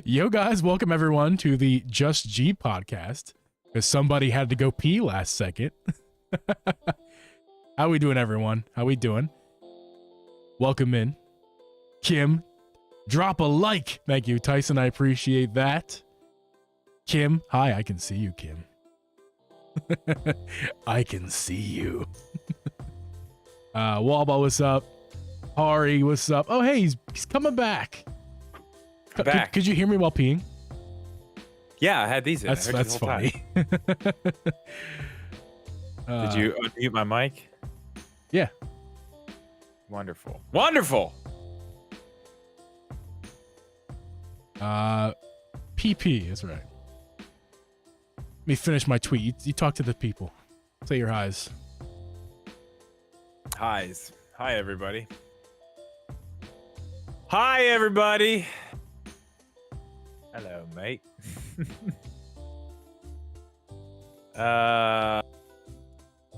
Yo, guys, welcome everyone to the Just Geeb podcast. Because somebody had to go pee last second. How we doing, everyone? How we doing? Welcome in. Kim, drop a like. Thank you, Tyson. I appreciate that. Kim, hi, I can see you, Kim. I can see you. Wallball, what's up? Hari, what's up? Oh, hey, he's coming back. Back. Could you hear me while peeing? Yeah, I had these in. That's funny. Did you unmute my mic? Yeah. Wonderful. Wonderful. PP is right. Let me finish my tweet. You talk to the people. Say your highs. Highs. Hi, everybody. Hi, everybody. Hello, mate.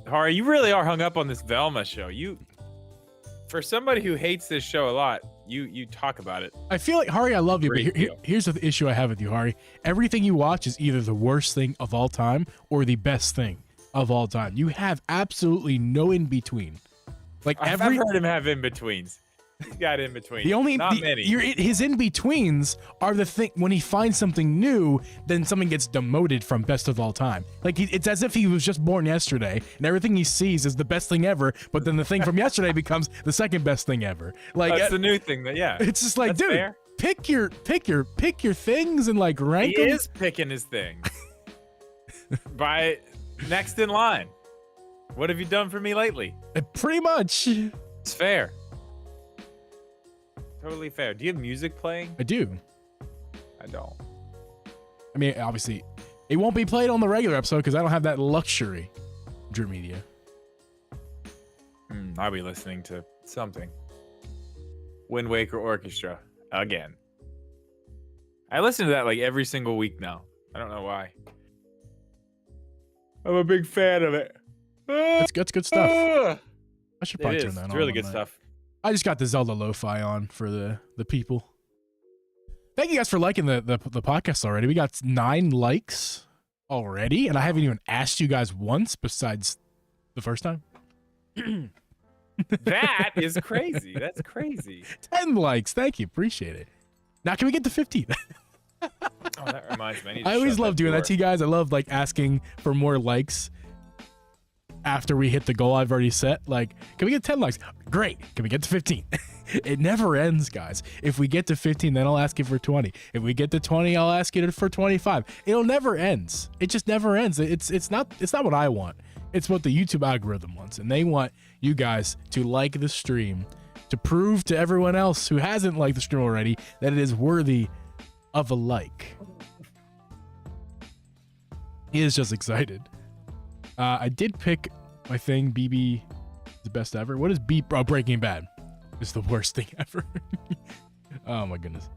Hari, you really are hung up on this Velma show. For somebody who hates this show a lot, you talk about it. I feel like, Hari, I love you, Great but here's the issue I have with you, Hari. Everything you watch is either the worst thing of all time or the best thing of all time. You have absolutely no in-between. Like I've heard him have in-betweens. He's got in-between. Not many. His in-betweens are the thing, when he finds something new, then something gets demoted from best of all time. Like, it's as if he was just born yesterday, and everything he sees is the best thing ever, but then the thing from yesterday becomes the second best thing ever. Like, that's the new thing, yeah. It's just like, that's dude, fair. pick your things and, like, rank them. He is picking his thing. By next in line. What have you done for me lately? Pretty much. It's fair. Totally fair. Do you have music playing? I do. I don't. I mean, obviously, it won't be played on the regular episode because I don't have that luxury, Drew Media. I'll be listening to something. Wind Waker Orchestra. Again. I listen to that like every single week now. I don't know why. I'm a big fan of it. That's good stuff. I should probably turn that on. It's really good stuff. I just got the Zelda lo-fi on for the people. Thank you guys for liking the podcast already. We got 9 likes already, and I haven't even asked you guys once besides the first time. That is crazy. That's crazy. 10 likes. Thank you. Appreciate it. Now can we get to 15? Oh, that reminds me. I always love doing that to you guys. I love like asking for more likes after we hit the goal I've already set. Like, can we get 10 likes? Great. Can we get to 15? It never ends, guys. If we get to 15, then I'll ask you for 20. If we get to 20, I'll ask you for 25. It'll never ends. It just never ends. It's not what I want. It's what the YouTube algorithm wants, and they want you guys to like the stream to prove to everyone else who hasn't liked the stream already that it is worthy of a like. He is just excited. I did pick my thing. BB is the best ever. What is Breaking Bad? It's the worst thing ever. Oh my goodness.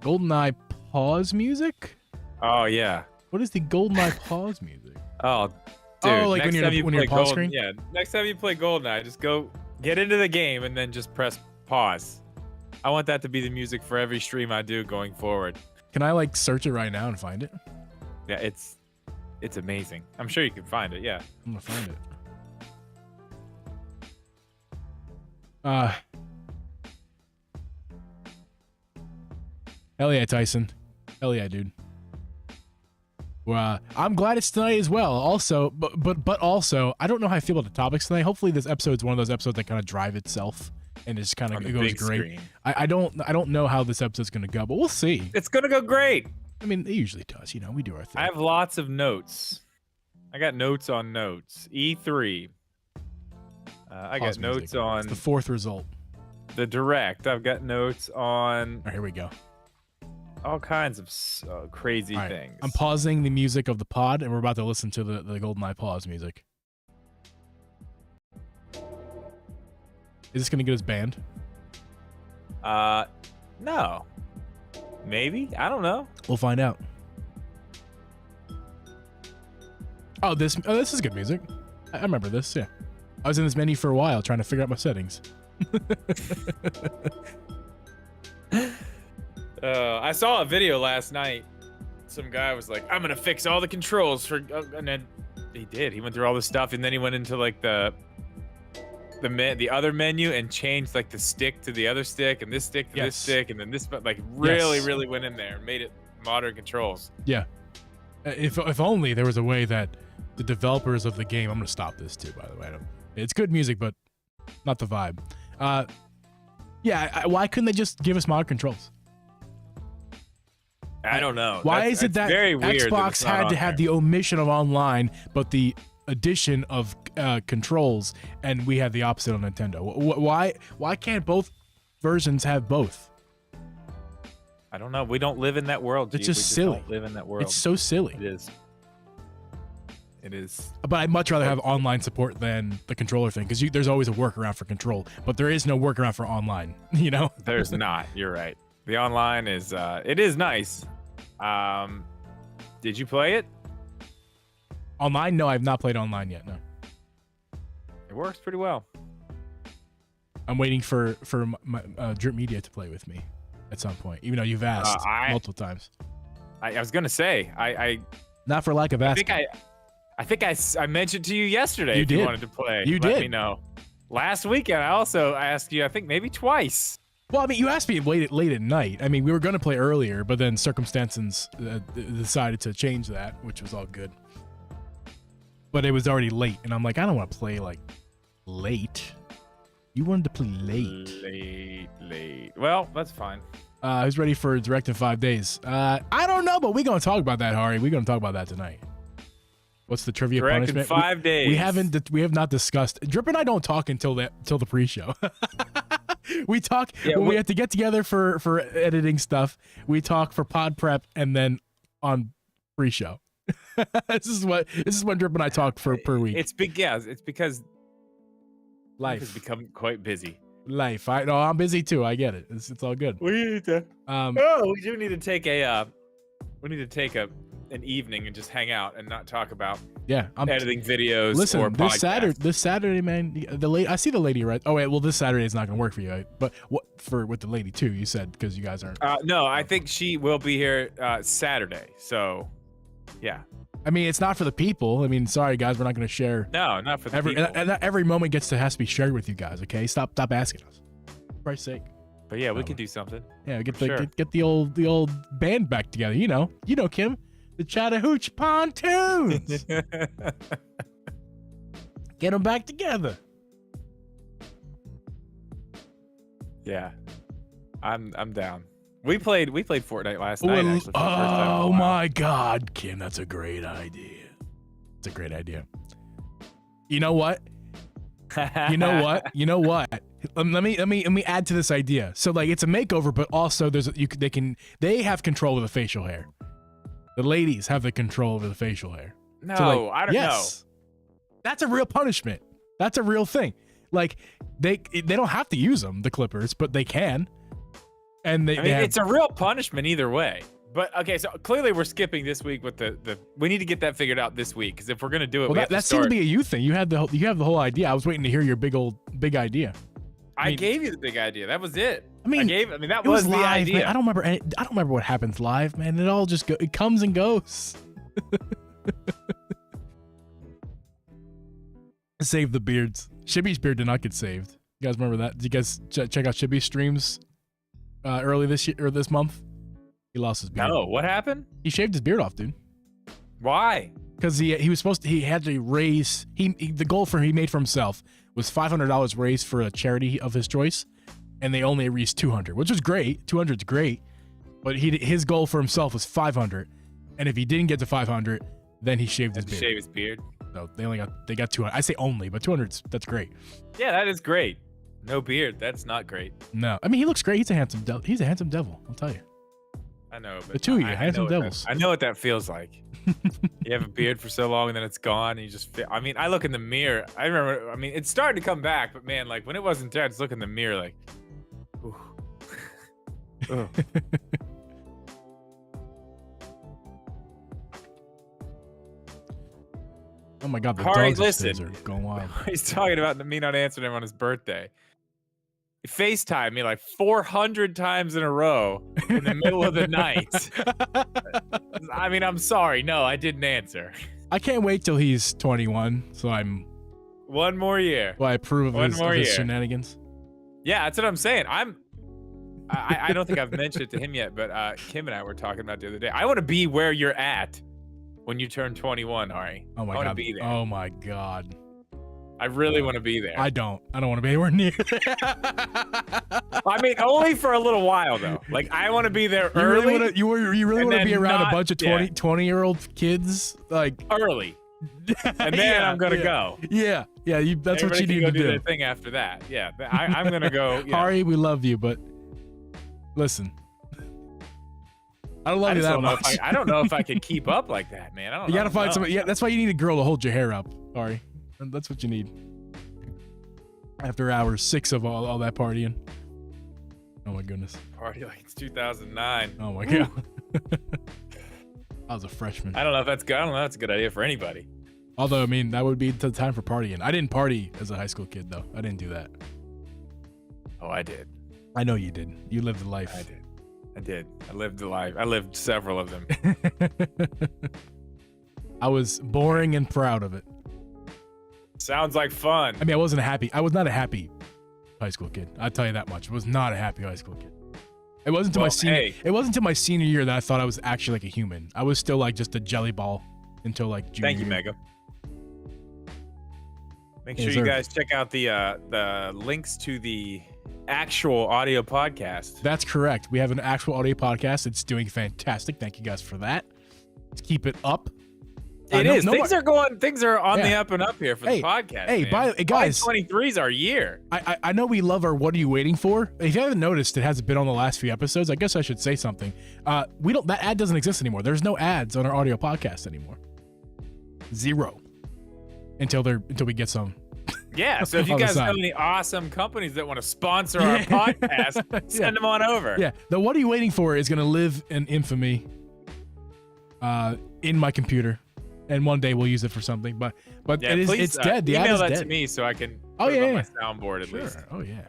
GoldenEye pause music? Oh yeah. What is the GoldenEye pause music? Oh, dude. Oh, like when you're pause screen? Yeah. Next time you play GoldenEye, just go get into the game and then just press pause. I want that to be the music for every stream I do going forward. Can I like search it right now and find it? Yeah, it's amazing. I'm sure you can find it. Yeah. I'm gonna find it. Hell yeah, Tyson. Hell yeah, dude. Well, I'm glad it's tonight as well. Also, but also, I don't know how I feel about the topics tonight. Hopefully, this episode's one of those episodes that kind of drive itself and it's kind of it goes great. I don't know how this episode's gonna go, but we'll see. It's gonna go great. I mean, it usually does. You know, we do our thing. I have lots of notes. I got notes on notes. E3. I got notes on it's the 4th result. The direct. I've got notes on. Here we go. All kinds of crazy things. I'm pausing the music of the pod, and we're about to listen to the GoldenEye pause music. Is this gonna get us banned? No. Maybe. I don't know. We'll find out. Oh, this is good music. I remember this. Yeah, I was in this menu for a while trying to figure out my settings. I saw a video last night. Some guy was like, "I'm gonna fix all the controls for," and then he did. He went through all the stuff, and then he went into like the other menu and changed like the stick to the other stick, and this stick to this stick, and then this, but like really went in there and made it modern controls. Yeah. If only there was a way that the developers of the game. I'm gonna stop this too, by the way. It's good music, but not the vibe. Yeah. Why couldn't they just give us mod controls? I don't know. Why is it that very weird Xbox that had to have the omission of online, but the addition of controls, and we had the opposite on Nintendo? Why can't both versions have both? I don't know. We don't live in that world. It's just silly. Don't live in that world. It's so silly. It is. It is. But I'd much rather have online support than the controller thing, because there's always a workaround for control, but there is no workaround for online. You know? There's not. You're right. The online is. It is nice. Did you play it? Online? No, I've not played online yet. No. It works pretty well. I'm waiting for my Drip Media to play with me at some point, even though you've asked multiple times. I was gonna say I not for lack of asking. I think I mentioned to you yesterday. You if did. You wanted to play. You Let did. me know. Last weekend, I also asked you. I think maybe twice. Well, I mean, you asked me late at night. I mean, we were going to play earlier, but then circumstances decided to change that, which was all good. But it was already late, and I'm like, I don't want to play like late. You wanted to play late. Late. Well, that's fine. Who's ready for Direct in 5 days? I don't know, but we're going to talk about that, Hari. We're going to talk about that tonight. What's the trivia Direct punishment? in 5 days. We have not discussed. Drip and I don't talk until the pre-show. We talk when we have to get together for editing stuff. We talk for pod prep and then on pre-show. This is when Drip and I talk for per week. It's because life has become quite busy. Life. I'm busy too. I get it. It's all good. We need to. We do need to take an evening and just hang out and not talk about editing videos. Listen, or this Saturday, man. I see the lady, right? Oh wait, well this Saturday is not gonna work for you. But with the lady too? You said because you guys aren't. No, I think she will be here Saturday. So, yeah. I mean, it's not for the people. I mean, sorry guys, we're not gonna share. No, not for the people. And every moment has to be shared with you guys. Okay, stop asking us. For Christ's sake. But yeah, we could do something. Yeah, get the old band back together. You know, Kim. The Chattahoochee Pontoons. Get them back together. Yeah, I'm down. We played Fortnite last night. Actually, oh my God, Kim, that's a great idea. It's a great idea. You know what? You know what? Let me add to this idea. So like it's a makeover, but also they have control of the facial hair. The ladies have the control over the facial hair. No, so I don't know. That's a real punishment. That's a real thing. Like they don't have to use them, the clippers, but they can. And it's a real punishment either way. But okay, so clearly we're skipping this week with the. We need to get that figured out this week because if we're gonna do it, that seems to be a you thing. You have the whole idea. I was waiting to hear your big idea. I gave you the big idea. That was it. I mean, that was the live, idea. Man. I don't remember what happens live, man. It all just it comes and goes. Save the beards. Shibby's beard did not get saved. You guys remember that? Did you guys check out Shibby's streams early this year or this month? He lost his beard. No, what happened? He shaved his beard off, dude. Why? Because he had to raise the goal he made for himself was $500 raised for a charity of his choice, and they only raised $200, which was great. $200 is great, but his goal for himself was $500, and if he didn't get to $500, then he shaved his beard. Shave his beard. So they got $200. I say only, but $200 that's great. Yeah, that is great. No beard, that's not great. No, I mean he looks great. He's a handsome devil. I'll tell you. I know, but the two of you, handsome devils. I know what that feels like. You have a beard for so long and then it's gone and you just feel, I mean, I look in the mirror. I remember, it's starting to come back, but man, like when it wasn't there, I just look in the mirror like, ooh. Oh my God, the Hari, dogs listen. are going wild. He's talking about me not answering him on his birthday. FaceTime me like 400 times in a row in the middle of the night. I mean, I'm sorry. No, I didn't answer. I can't wait till he's 21, so one more year. I approve of his shenanigans. Yeah, that's what I'm saying. I don't think I've mentioned it to him yet, but Kim and I were talking about the other day. I want to be where you're at when you turn 21, Ari. Oh my god. I want to be there. Oh my god. I really want to be there. I don't want to be anywhere near. I mean, only for a little while though. Like I want to be there early. You really want to be around a bunch of 20-year-old kids like early. And then I'm gonna go. Yeah. That's what you need to do. Their thing after that. Yeah, I'm gonna go. Yeah. Ari, we love you, but listen, I don't love you that much. I don't know if I can keep up like that, man. You gotta find somebody. Yeah, that's why you need a girl to hold your hair up, Ari. That's what you need. After hours 6 of all that partying. Oh my goodness. Party like it's 2009. Oh my god. I was a freshman. I don't know if that's good. I don't know if that's a good idea for anybody. Although, I mean, that would be the time for partying. I didn't party as a high school kid, though. I didn't do that. Oh, I did. I know you did. You lived the life. I did. I lived the life. I lived several of them. I was boring and proud of it. Sounds like fun. I mean, I was not a happy high school kid. I'll tell you that much. I was not a happy high school kid. It wasn't until my senior year that I thought I was actually like a human. I was still like just a jelly ball until like junior Thank you, year. Mega. Make sure you guys check out the links to the actual audio podcast. That's correct. We have an actual audio podcast. It's doing fantastic. Thank you guys for that. Let's keep it up. Things are on the up and up here for the podcast. Hey, guys, 2023 is our year. I know we love our "What Are You Waiting For?" If you haven't noticed, it hasn't been on the last few episodes. I guess I should say something. That ad doesn't exist anymore. There's no ads on our audio podcast anymore. 0 until we get some. Yeah, so if you guys have any awesome companies that want to sponsor our podcast, send them on over. Yeah, the "What Are You Waiting For?" is going to live in infamy in my computer. And one day we'll use it for something, but it's dead. The ad is dead. Email that to me so I can put it on my soundboard at least. Oh yeah.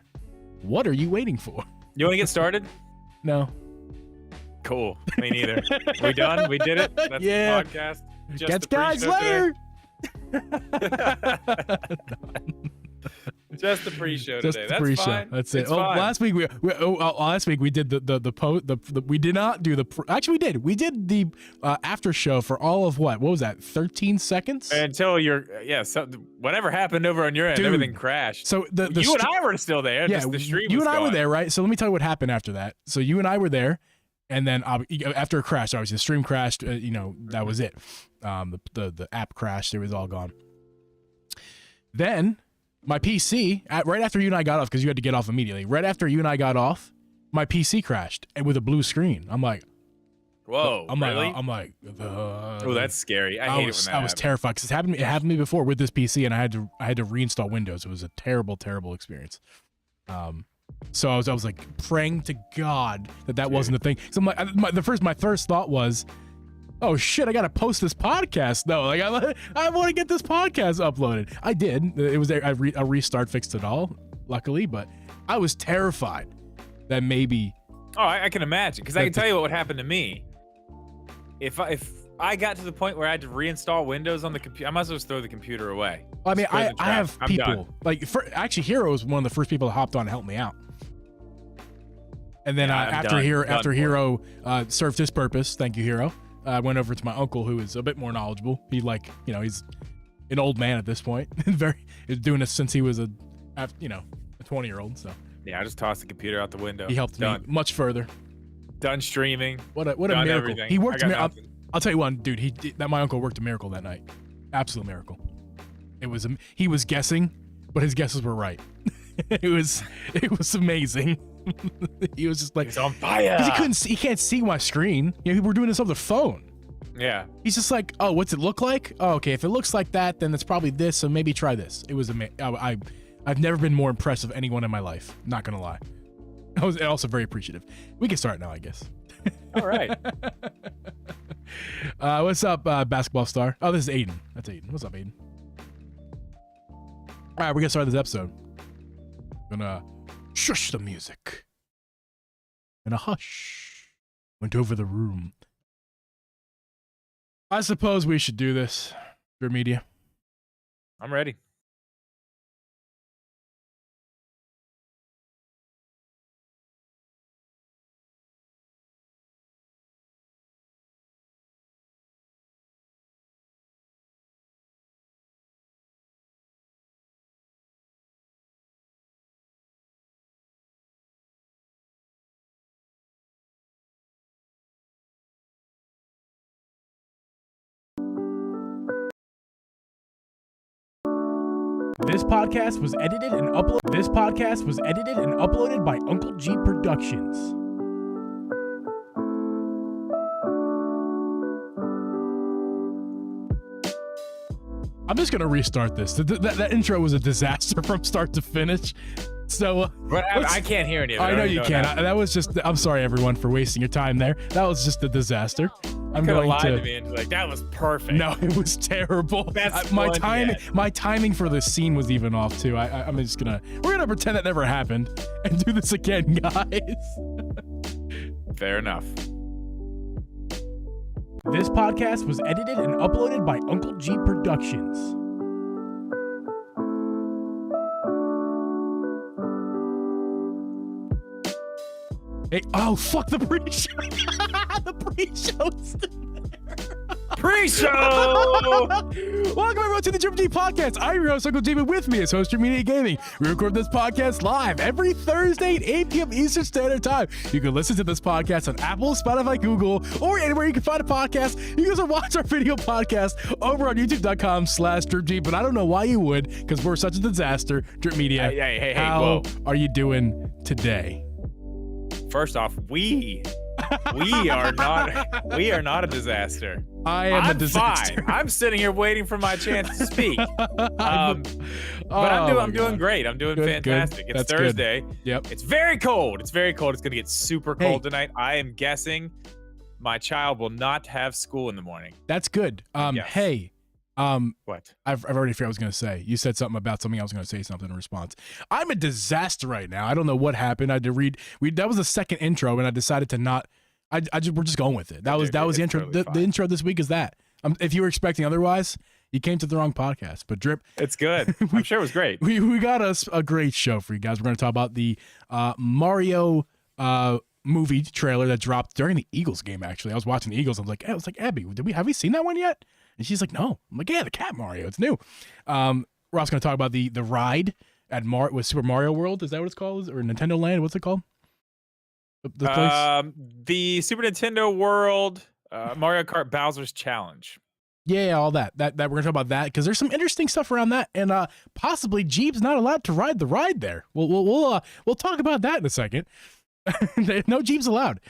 What are you waiting for? You want to get started? No. Cool. Me neither. We done? We did it? That's the podcast. Catch guys later. Just the pre-show today. That's pre-show. fine. That's it. It's fine. Last week we did we did not do actually we did. We did the after show for all of what was that? 13 seconds? Until so whatever happened over on your end, everything crashed. So you and I were still there. Yeah, just the stream you was and I gone. were there, right? So let me tell you what happened after that. So you and I were there, and then after a crash, obviously the stream crashed. That was it. The app crashed. It was all gone. Then my PC, right after you and I got off, because you had to get off immediately. Right after you and I got off, my PC crashed and with a blue screen. I'm like, whoa! Really? I'm like, oh, that's scary. I hate it when that I was terrified because it happened to me before with this PC, and I had to reinstall Windows. It was a terrible, terrible experience. So I was like praying to God that wasn't a thing. So I'm like, my first thought was, oh shit, I gotta post this podcast though. Like I want to get this podcast uploaded. I did. It was there. A restart fixed it all, luckily. But I was terrified that maybe. Oh, I can imagine, because I can tell you what would happen to me. If I got to the point where I had to reinstall Windows on the computer, I might as well just throw the computer away. I mean, I have people actually Hero was one of the first people that hopped on to help me out. And then after Hero served his purpose, thank you, Hero. I went over to my uncle, who is a bit more knowledgeable. He he's an old man at this point. He's doing this since he was a 20-year-old. So yeah, I just tossed the computer out the window. He helped me much further. Done streaming. What a miracle! Everything. He worked. I'll tell you one, dude. My uncle worked a miracle that night. Absolute miracle. He was guessing, but his guesses were right. It was amazing. He was just like, he's on fire. Because he can't see my screen. We're doing this on the phone. Yeah. He's just like, oh, what's it look like? Oh, okay, if it looks like that, then it's probably this. So maybe try this. It was amazing. I've never been more impressed with anyone in my life. Not gonna lie. I was also very appreciative. We can start now, I guess. All right. What's up, basketball star? Oh, this is Aiden. That's Aiden. What's up, Aiden? All right, we're gonna start this episode. Gonna Shush the music. And a hush went over the room. I suppose we should do this, Drip Media. I'm ready. This podcast was edited and uploaded by Uncle Geeb Productions. I'm just gonna restart this. That intro was a disaster from start to finish. So, but I can't hear any of it. I know you can't. That was just. I'm sorry, everyone, for wasting your time there. That was just a disaster. I'm going lied to me and be like, that was perfect. No, it was terrible. My timing for this scene was even off too. We're gonna pretend that never happened and do this again, guys. Fair enough. This podcast was edited and uploaded by Uncle Geeb Productions. Hey, oh, fuck the pre-show. The pre-show's Pre-show! Welcome everyone to the Drip Media Podcast. I'm your host, Uncle Geeb, and with me is host Drip Media Gaming. We record this podcast live every Thursday at 8 p.m. Eastern Standard Time. You can listen to this podcast on Apple, Spotify, Google, or anywhere you can find a podcast. You can also watch our video podcast over on youtube.com/DripGeeb, but I don't know why you would, because we're such a disaster. Drip Media, hey, how are you doing today? First off, we are not a disaster. I'm a disaster. Fine. I'm sitting here waiting for my chance to speak. But I'm doing great. I'm doing fantastic. Good. It's Thursday. Good. Yep. It's very cold. It's very cold. It's going to get super cold tonight. I am guessing my child will not have school in the morning. That's good. Yes. Hey. What? I've already forgot what I was going to say. You said something about something. I was going to say something in response. I'm a disaster right now. I don't know what happened. I had to read. That was the second intro, and I decided to not. We're just going with it. That was the intro. Totally the intro this week is that. If you were expecting otherwise, you came to the wrong podcast. But Drip, it's good. I'm sure it was great. We got us a great show for you guys. We're going to talk about the Mario movie trailer that dropped during the Eagles game. Actually, I was watching the Eagles. I was like, Abby, have we seen that one yet? And she's like, no. I'm like, yeah, the catmario. It's new. We're also going to talk about the ride at with Super Mario World. Is that what it's called? Or Nintendo Land? What's it called? The place? The Super Nintendo World, Mario Kart Bowser's Challenge. Yeah, all that. That we're going to talk about that because there's some interesting stuff around that, and possibly Geeb's not allowed to ride the ride there. We'll talk about that in a second. No Geeb's allowed.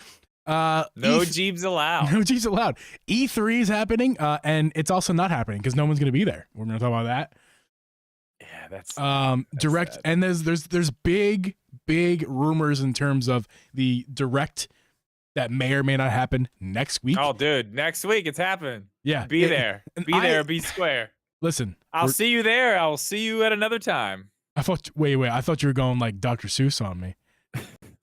No Geeb's allowed. No Geeb's allowed. E3 is happening, and it's also not happening because no one's going to be there. We're going to talk about that. Yeah, that's direct, sad. And there's big rumors in terms of the direct that may or may not happen next week. Oh, dude, next week it's happening. Yeah, be there, be square. Listen, I'll see you there. I'll see you at another time. I thought you were going like Dr. Seuss on me.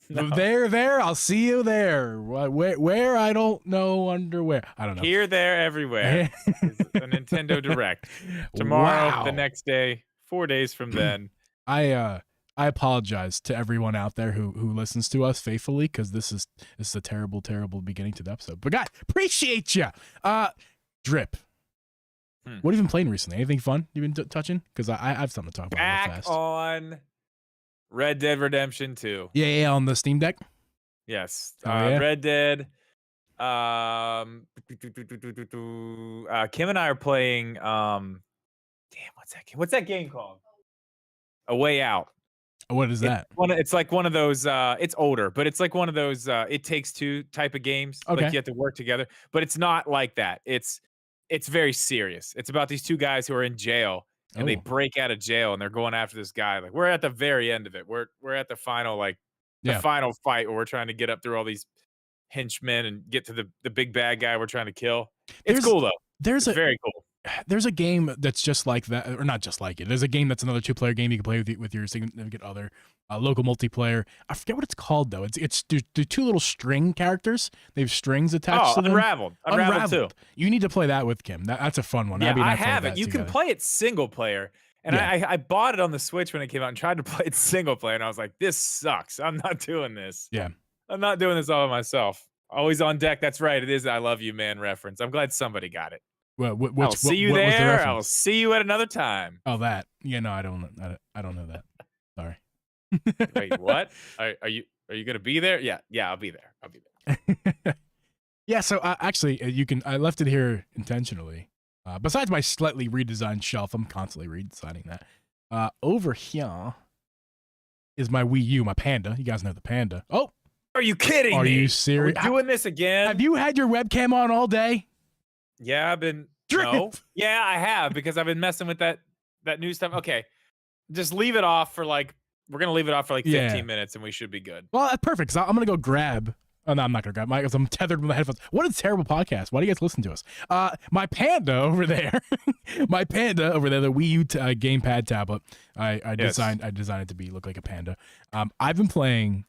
No. There, I'll see you there. Where I don't know, underwear. I don't know. Here, there, everywhere. It's a Nintendo Direct. Tomorrow, the next day, 4 days from then. I apologize to everyone out there who listens to us faithfully because this is a terrible beginning to the episode. But guys, appreciate you. Drip. What have you been playing recently? Anything fun you've been touching? Because I have something to talk about real fast. On Red Dead Redemption 2. Yeah, on the Steam Deck. Yes. Yeah. Red Dead. Kim and I are playing. Damn, what's that game? What's that game called? A Way Out. What is that? It's like one of those. It's older, but it's like one of those. It Takes Two type of games. Okay. Like you have to work together, but it's not like that. It's very serious. It's about these two guys who are in jail. And they break out of jail and they're going after this guy. Like we're at the very end of it. We're at the final, final fight where we're trying to get up through all these henchmen and get to the big bad guy we're trying to kill. It's cool though. It's very cool. there's a game that's just like that, or not just like it. There's a game that's another 2-player game you can play with your significant other, local multiplayer. I forget what it's called though. It's the 2 little string characters. They have strings attached to them. Unraveled too. You need to play that with Kim. That's a fun one. Yeah, Abby and I played have it. that You together. can play it single player. And Yeah. I bought it on the Switch when it came out and tried to play it single player. And I was like, this sucks. I'm not doing this. Yeah. I'm not doing this all by myself. Always on deck. That's right. It is I Love You Man reference. I'm glad somebody got it. Well, I'll see you there. I'll see you at another time. Oh, that. Yeah, no, I don't know that. Sorry. Wait, what? Are you gonna be there? Yeah, I'll be there. Yeah, so actually, I left it here intentionally. Besides my slightly redesigned shelf, I'm constantly redesigning that. Over here is my Wii U, my Panda. You guys know the Panda. Oh, are you kidding me? Are you serious? Are we doing this again? Have you had your webcam on all day? Yeah, I've been. No. Yeah, I have because I've been messing with that new stuff. Okay, just leave it off for like. We're gonna leave it off for like 15 minutes, and we should be good. Well, that's perfect. Cause I'm gonna go grab. Oh no, I'm not gonna grab mine because I'm tethered with my headphones. What a terrible podcast! Why do you guys listen to us? My Panda over there, the Wii U gamepad tablet. I designed it to look like a panda. I've been playing,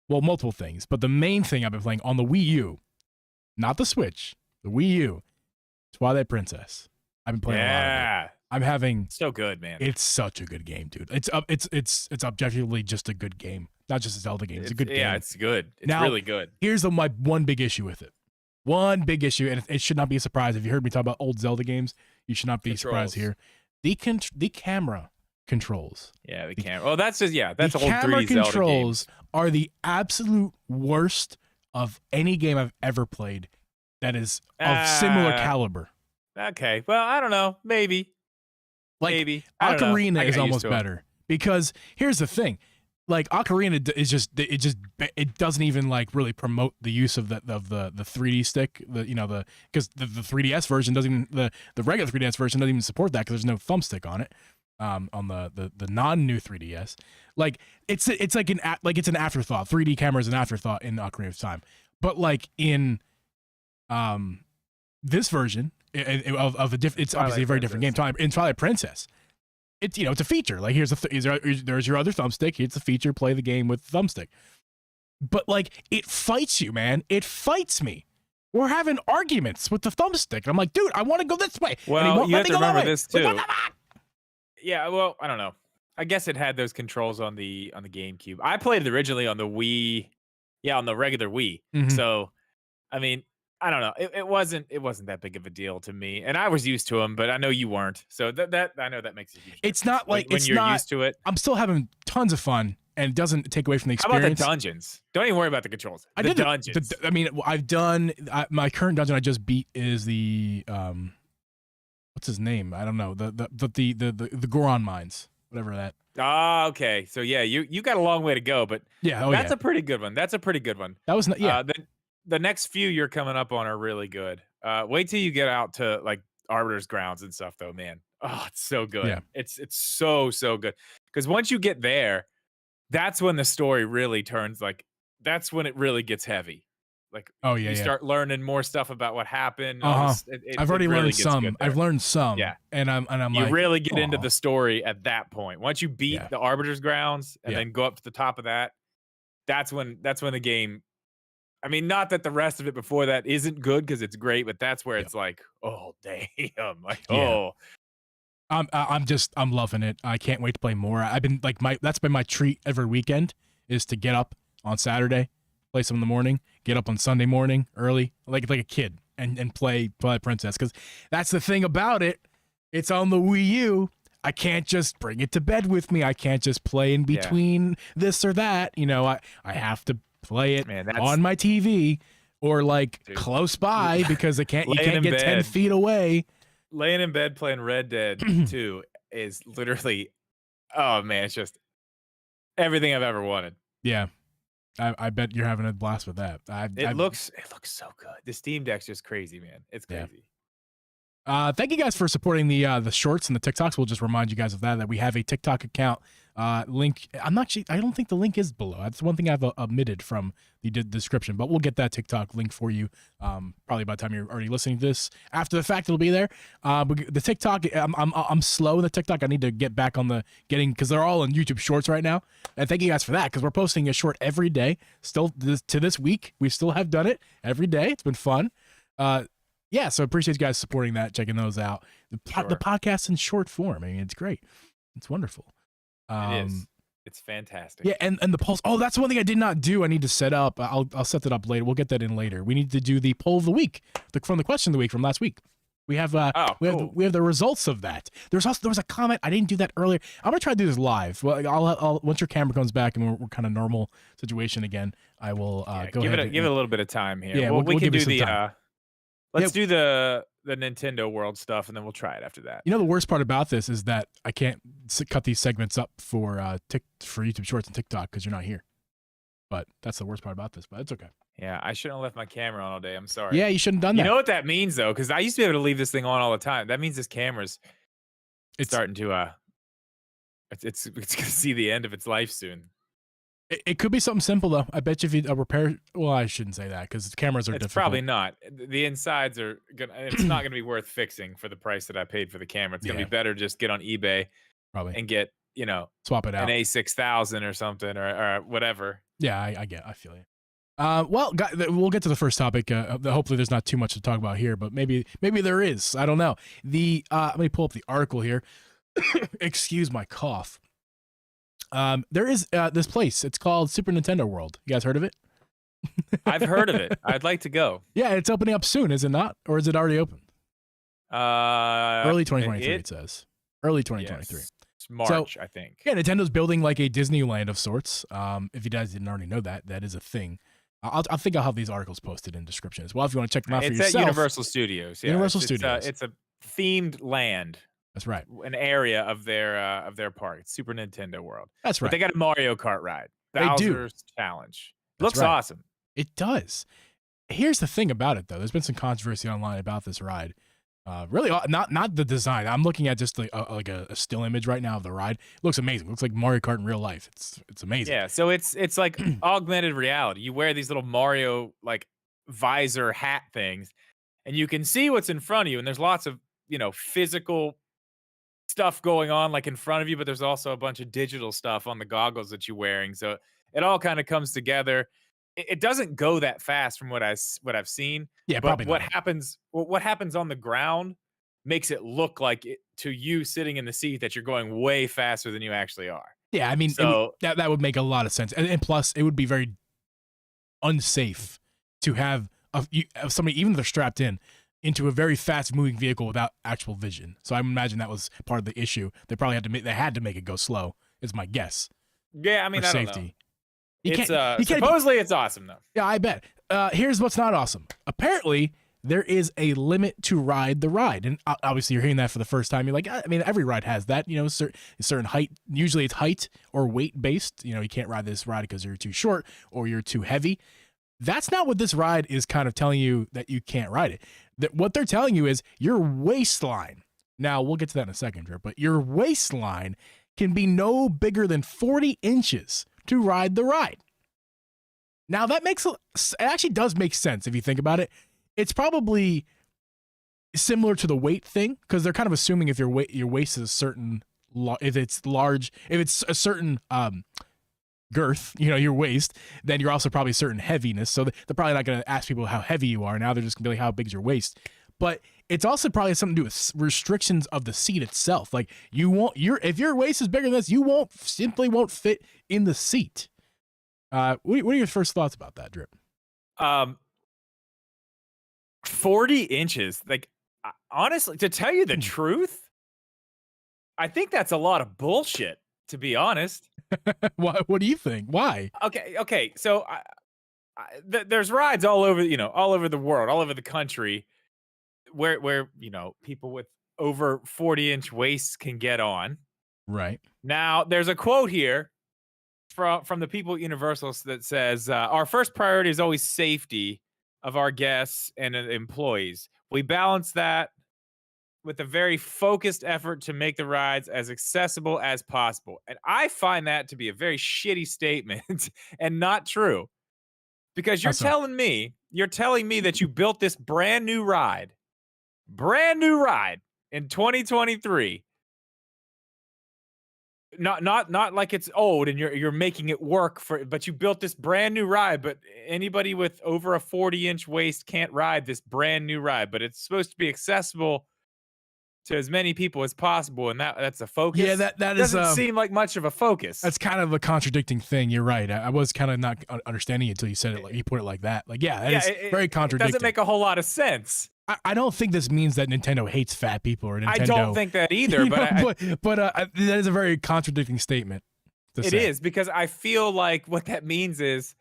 well, multiple things, but the main thing I've been playing on the Wii U, not the Switch, the Wii U, Twilight Princess. I've been playing a lot of it. I'm having so good, man. It's such a good game, dude. It's objectively just a good game, not just a Zelda game. It's a good game. Yeah, it's good. It's really good. Here's my one big issue with it. One big issue, and it should not be a surprise if you heard me talk about old Zelda games. You should not be surprised here. The camera controls. Yeah, the camera. Oh, that's just that's the old 3D Zelda games. Camera controls are the absolute worst of any game I've ever played. That is of similar caliber. Okay, well, I don't know, maybe. Maybe Ocarina is almost better because here's the thing, like Ocarina is it doesn't even like really promote the use of the 3D stick, because the 3DS version doesn't even the regular 3DS version doesn't even support that because there's no thumbstick on it. On the non-new 3DS, like it's like an afterthought. 3D camera is an afterthought in Ocarina of Time, but like in this version of a different, it's obviously a very different game. In Twilight Princess, it's it's a feature. Like there's your other thumbstick. Here's the feature. Play the game with the thumbstick. But like it fights you, man. It fights me. We're having arguments with the thumbstick. And I'm like, dude, I want to go this way. Well, you have to remember this too. Yeah, well, I don't know. I guess it had those controls on the GameCube. I played it originally on the Wii. Yeah, on the regular Wii. Mm-hmm. So, I mean, I don't know. It wasn't that big of a deal to me, and I was used to them, but I know you weren't. So that I know that makes a huge difference. It's not like when you're used to it. I'm still having tons of fun, and it doesn't take away from the How experience. about the dungeons? Don't even worry about the controls. The dungeons. I mean, I've done my current dungeon I just beat is the what's his name? I don't know. The Goron mines, whatever that. Ah, okay. So yeah, you got a long way to go, but yeah, that's a pretty good one. That was not, yeah. The next few you're coming up on are really good. Wait till you get out to like Arbiter's Grounds and stuff, though, man. Oh, it's so good. Yeah. It's so good. Because once you get there, that's when the story really turns. Like that's when it really gets heavy. Like you start learning more stuff about what happened. I've already learned some. I've learned some. Yeah, and I'm you like, really get into the story at that point. Once you beat the Arbiter's Grounds and then go up to the top of that, that's when the game. I mean, not that the rest of it before that isn't good because it's great, but that's where it's like, oh damn, like I'm loving it. I can't wait to play more. I've been like that's been my treat every weekend is to get up on Saturday, play some in the morning, get up on Sunday morning early, like a kid, and play Princess. Because that's the thing about it. It's on the Wii U. I can't just bring it to bed with me. I can't just play in between this or that. I have to play it on my TV or like close by because you can't get 10 feet away. Laying in bed playing Red Dead 2 is literally, oh man, it's just everything I've ever wanted. Yeah. I bet you're having a blast with that. It looks so good. The Steam Deck's just crazy, man. It's crazy. Thank you guys for supporting the shorts and the TikToks. We'll just remind you guys of that we have a TikTok account link. I don't think the link is below. That's one thing I've omitted from the description, but we'll get that TikTok link for you probably by the time you're already listening to this. After the fact, it'll be there. The TikTok, I'm slow in the TikTok. I need to get back on the because they're all on YouTube Shorts right now. And thank you guys for that, because we're posting a short every day. Still to this week, we still have done it every day. It's been fun. Yeah, so appreciate you guys supporting that, checking those out. The podcast in short form. I mean, it's great. It's wonderful. It is. It's fantastic. Yeah, and the polls. Oh, that's one thing I did not do. I need to set up. I'll set that up later. We'll get that in later. We need to do the poll of the week, from the question of the week from last week. We have we have the results of that. There was a comment. I didn't do that earlier. I'm gonna try to do this live. Well, I'll once your camera comes back and we're kind of normal situation again. I will go ahead. Give it a little bit of time here. Yeah, we can give do the time. Let's do the Nintendo World stuff, and then we'll try it after that. You know, the worst part about this is that I can't cut these segments up for YouTube Shorts and TikTok because you're not here. But that's the worst part about this. But it's okay. Yeah, I shouldn't have left my camera on all day. I'm sorry. Yeah, you shouldn't have done that. You know what that means, though? Because I used to be able to leave this thing on all the time. That means this camera's starting to it's going to see the end of its life soon. It could be something simple, though. I bet you if you repair... Well, I shouldn't say that, because cameras are difficult. It's probably not. The insides are... It's not going to be worth fixing for the price that I paid for the camera. It's going to be better just get on eBay and get, swap it out. An A6000 or something, or whatever. Yeah, I feel you. Well, we'll get to the first topic. Hopefully there's not too much to talk about here, but maybe there is. I don't know. Let me pull up the article here. Excuse my cough. There is this place. It's called Super Nintendo World. You guys heard of it? I've heard of it. I'd like to go. Yeah, it's opening up soon, is it not? Or is it already open? Early 2023, it says. Early 2023. Yes. It's March, I think. Yeah, Nintendo's building like a Disneyland of sorts. If you guys didn't already know that is a thing. I think I'll have these articles posted in description as well if you want to check them out for yourself. It's at Universal Studios. Yeah, Universal Studios. It's a themed land. That's right. An area of their park. It's Super Nintendo World. That's right. But they got a Mario Kart ride. Bowser's Challenge. Looks awesome. It does. Here's the thing about it, though. There's been some controversy online about this ride. Really, not the design. I'm looking at just like a still image right now of the ride. It looks amazing. It looks like Mario Kart in real life. It's amazing. Yeah. So it's like augmented reality. You wear these little Mario like visor hat things, and you can see what's in front of you. And there's lots of physical stuff going on like in front of you, but there's also a bunch of digital stuff on the goggles that you're wearing. So it all kind of comes together. It doesn't go that fast from what I've seen. Yeah, but probably what happens on the ground makes it look like to you sitting in the seat that you're going way faster than you actually are. Yeah, I mean, so that would make a lot of sense, and plus it would be very unsafe to have somebody, even if they're strapped into a very fast moving vehicle without actual vision. So I imagine that was part of the issue. They probably had to make it go slow, is my guess. Yeah, I mean, I safety. don't know. Supposedly it's awesome though. Yeah, I bet. Here's what's not awesome. Apparently, there is a limit to ride the ride, and obviously you're hearing that for the first time. You're like, I mean, every ride has that. Certain height. Usually it's height or weight based. You can't ride this ride because you're too short or you're too heavy. That's not what this ride is kind of telling you, that you can't ride it. What they're telling you is your waistline. Now, we'll get to that in a second, Drew, but your waistline can be no bigger than 40 inches to ride the ride. Now, it actually does make sense if you think about it. It's probably similar to the weight thing, because they're kind of assuming if your waist is a certain, if it's large, if it's a certain girth, your waist, then you're also probably a certain heaviness. So they're probably not going to ask people how heavy you are. Now they're just going to be like, how big is your waist? But it's also probably something to do with restrictions of the seat itself. Like if your waist is bigger than this, you simply won't fit in the seat. What are your first thoughts about that, Drip? 40 inches. Like, honestly, to tell you the truth, I think that's a lot of bullshit, to be honest. What do you think? Why? Okay. So there's rides all over the world, all over the country, where people with over 40-inch waists can get on. Right. Now, there's a quote here from the people at Universal that says, our first priority is always safety of our guests and employees. We balance that with a very focused effort to make the rides as accessible as possible. And I find that to be a very shitty statement and not true. Because How so? you're telling me that you built this brand new ride in 2023. Not like it's old and you're making it work for, but you built this brand new ride, but anybody with over a 40-inch waist can't ride this brand new ride, but it's supposed to be accessible to as many people as possible, and that's a focus. Yeah, that is doesn't seem like much of a focus. That's kind of a contradicting thing. You're right. I was kind of not understanding it until you said it. Like you put it like that. Like, yeah, that is very contradicting. It doesn't make a whole lot of sense. I don't think this means that Nintendo hates fat people or Nintendo. I don't think that either. But that is a very contradicting statement. It is, because I feel like what that means is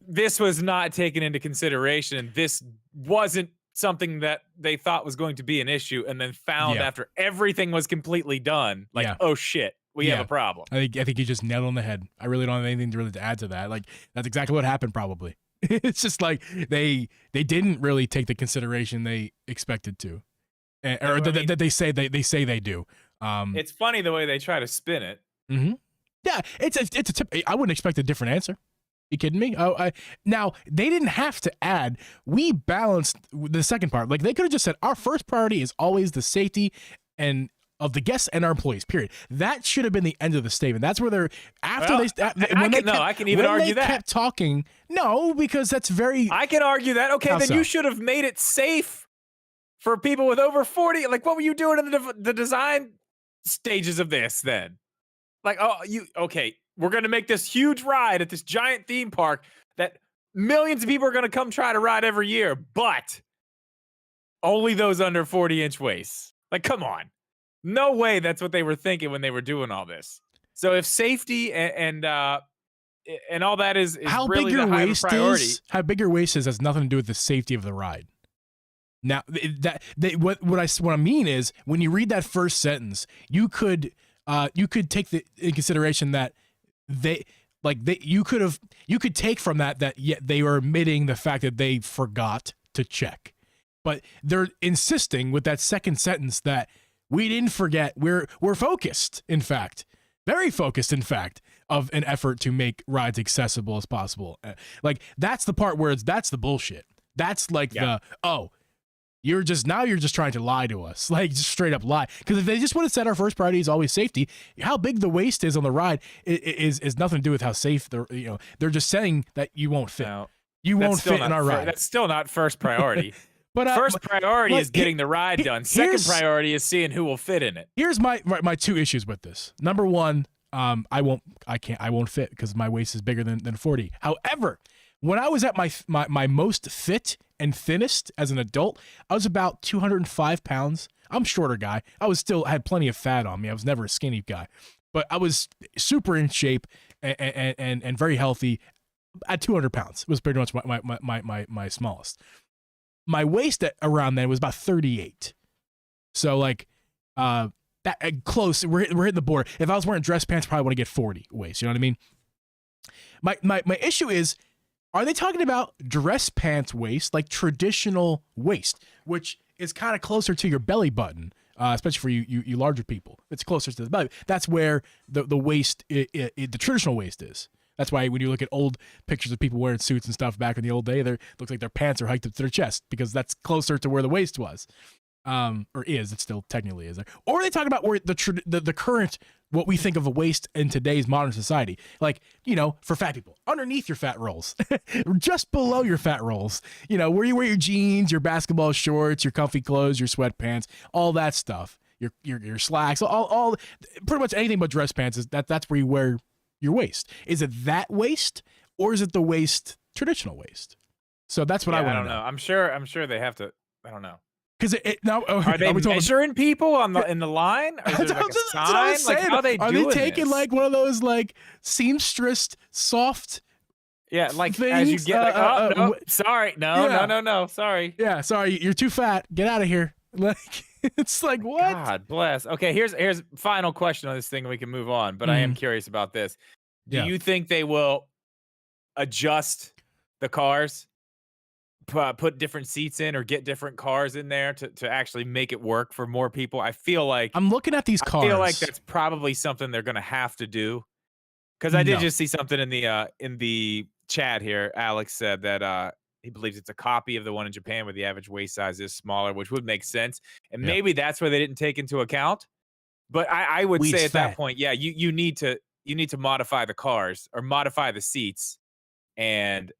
this was not taken into consideration. This wasn't something that they thought was going to be an issue, and then found after everything was completely done, like, oh shit, we have a problem. I think you just nailed it on the head. I really don't have anything to really add to that. Like, that's exactly what happened probably. It's just like they didn't really take the consideration they expected to, or that they say they do. It's funny the way they try to spin it. Mm-hmm. Yeah, it's a tip. I wouldn't expect a different answer. You kidding me? Now they didn't have to add. We balanced the second part. Like, they could have just said our first priority is always the safety and of the guests and our employees. Period. That should have been the end of the statement. That's where they're after I can even argue that. Kept talking. No, because that's very. I can argue that. Okay, then you should have made it safe for people with over 40. Like, what were you doing in the design stages of this then? Like, we're going to make this huge ride at this giant theme park that millions of people are going to come try to ride every year, but only those under 40-inch waists. Like, come on. No way that's what they were thinking when they were doing all this. So if safety and all that is how really big your waist priority. How big your waist is has nothing to do with the safety of the ride. Now, what I mean is, when you read that first sentence, you could take in consideration that you could take from that they were admitting the fact that they forgot to check, but they're insisting with that second sentence that we didn't forget. We're focused, in fact, very focused, in fact, of an effort to make rides accessible as possible. Like, that's the part where that's the bullshit. That's like you're just trying to lie to us, like, just straight up lie. Because if they just would have said our first priority is always safety, how big the waist is on the ride is nothing to do with how safe they're just saying that you won't fit. You won't fit in our ride. That's still not first priority. But first priority is getting the ride done. Second priority is seeing who will fit in it. Here's my two issues with this. Number one, I won't fit because my waist is bigger than 40. However, when I was at my most fit and thinnest as an adult, I was about 205 pounds. I'm a shorter guy. I had plenty of fat on me. I was never a skinny guy, but I was super in shape and very healthy at 200 pounds. It was pretty much my smallest. My waist around then was about 38. So, like, that close. We're hitting the border. If I was wearing dress pants, I probably want to get 40 waist. You know what I mean? My issue is, are they talking about dress pants waist, like traditional waist, which is kind of closer to your belly button, especially for you larger people? It's closer to the belly. That's where the waist, the traditional waist is. That's why when you look at old pictures of people wearing suits and stuff back in the old day, it looks like their pants are hiked up to their chest, because that's closer to where the waist was, or is. It still technically is there. Or are they talking about where the current, what we think of a waist in today's modern society, like, for fat people, underneath your fat rolls, just below your fat rolls, where you wear your jeans, your basketball shorts, your comfy clothes, your sweatpants, all that stuff, your slacks, all pretty much anything but dress pants that's where you wear your waist. Is it that waist, or is it the waist, traditional waist? So that's what I want to know. I'm sure they have to. I don't know. Because now are they measuring people in the line? Or is there like a sign? Like, how they doing they taking this? Like one of those like seamstress soft? Yeah, like things? As you get. No, sorry, no, sorry. Yeah, sorry, you're too fat. Get out of here. Like, it's like, what? God bless. Okay, here's final question on this thing, and we can move on. But I am curious about this. Do you think they will adjust the cars put different seats in or get different cars in there to actually make it work for more people. I feel like I'm looking at these cars. that's probably something they're gonna have to do. Because I did No. just see something in the chat here. Alex said that he believes it's a copy of the one in Japan where the average waist size is smaller, which would make sense. And Yeah. maybe that's where they didn't take into account. But I would Weed's say at that fat. point, yeah, you need to modify the cars or modify the seats and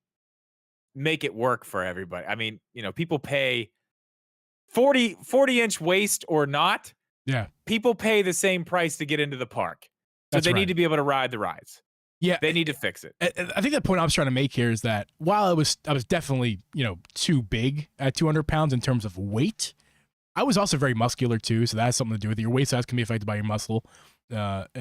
make it work for everybody. I mean, people pay 40-inch waist or not. Yeah. People pay the same price to get into the park. So That's they right. need to be able to ride the rides. Yeah. They need to fix it. I think the point I was trying to make here is that while I was definitely, too big at 200 pounds in terms of weight, I was also very muscular too. So that has something to do with it. Your waist size can be affected by your muscle. If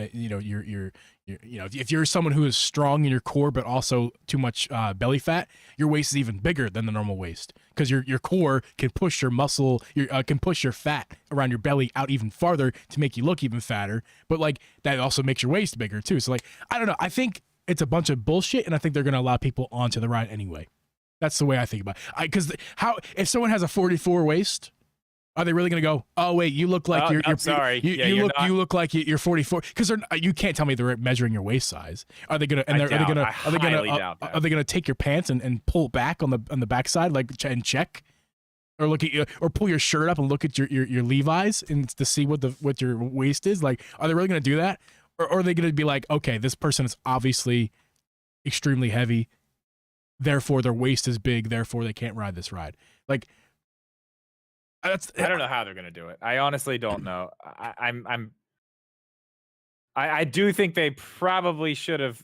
you're someone who is strong in your core but also too much belly fat, your waist is even bigger than the normal waist because your core can push your muscle, can push your fat around your belly out even farther to make you look even fatter. But like that also makes your waist bigger too. So like I don't know. I think it's a bunch of bullshit, and I think they're gonna allow people onto the ride anyway. That's the way I think about it. Because if someone has a 44 waist. Are they really going to go, oh, wait, you look like you're sorry. You look like you're 44 because you can't tell me they're measuring your waist size. Are they going to are they going to take your pants and pull back on the backside and check or look at you or pull your shirt up and look at your Levi's and to see what your waist is? Like, are they really going to do that? Or are they going to be like, okay, this person is obviously extremely heavy, therefore their waist is big, therefore they can't ride this ride. Like, I don't know how they're gonna do it. I honestly don't know. I do think they probably should have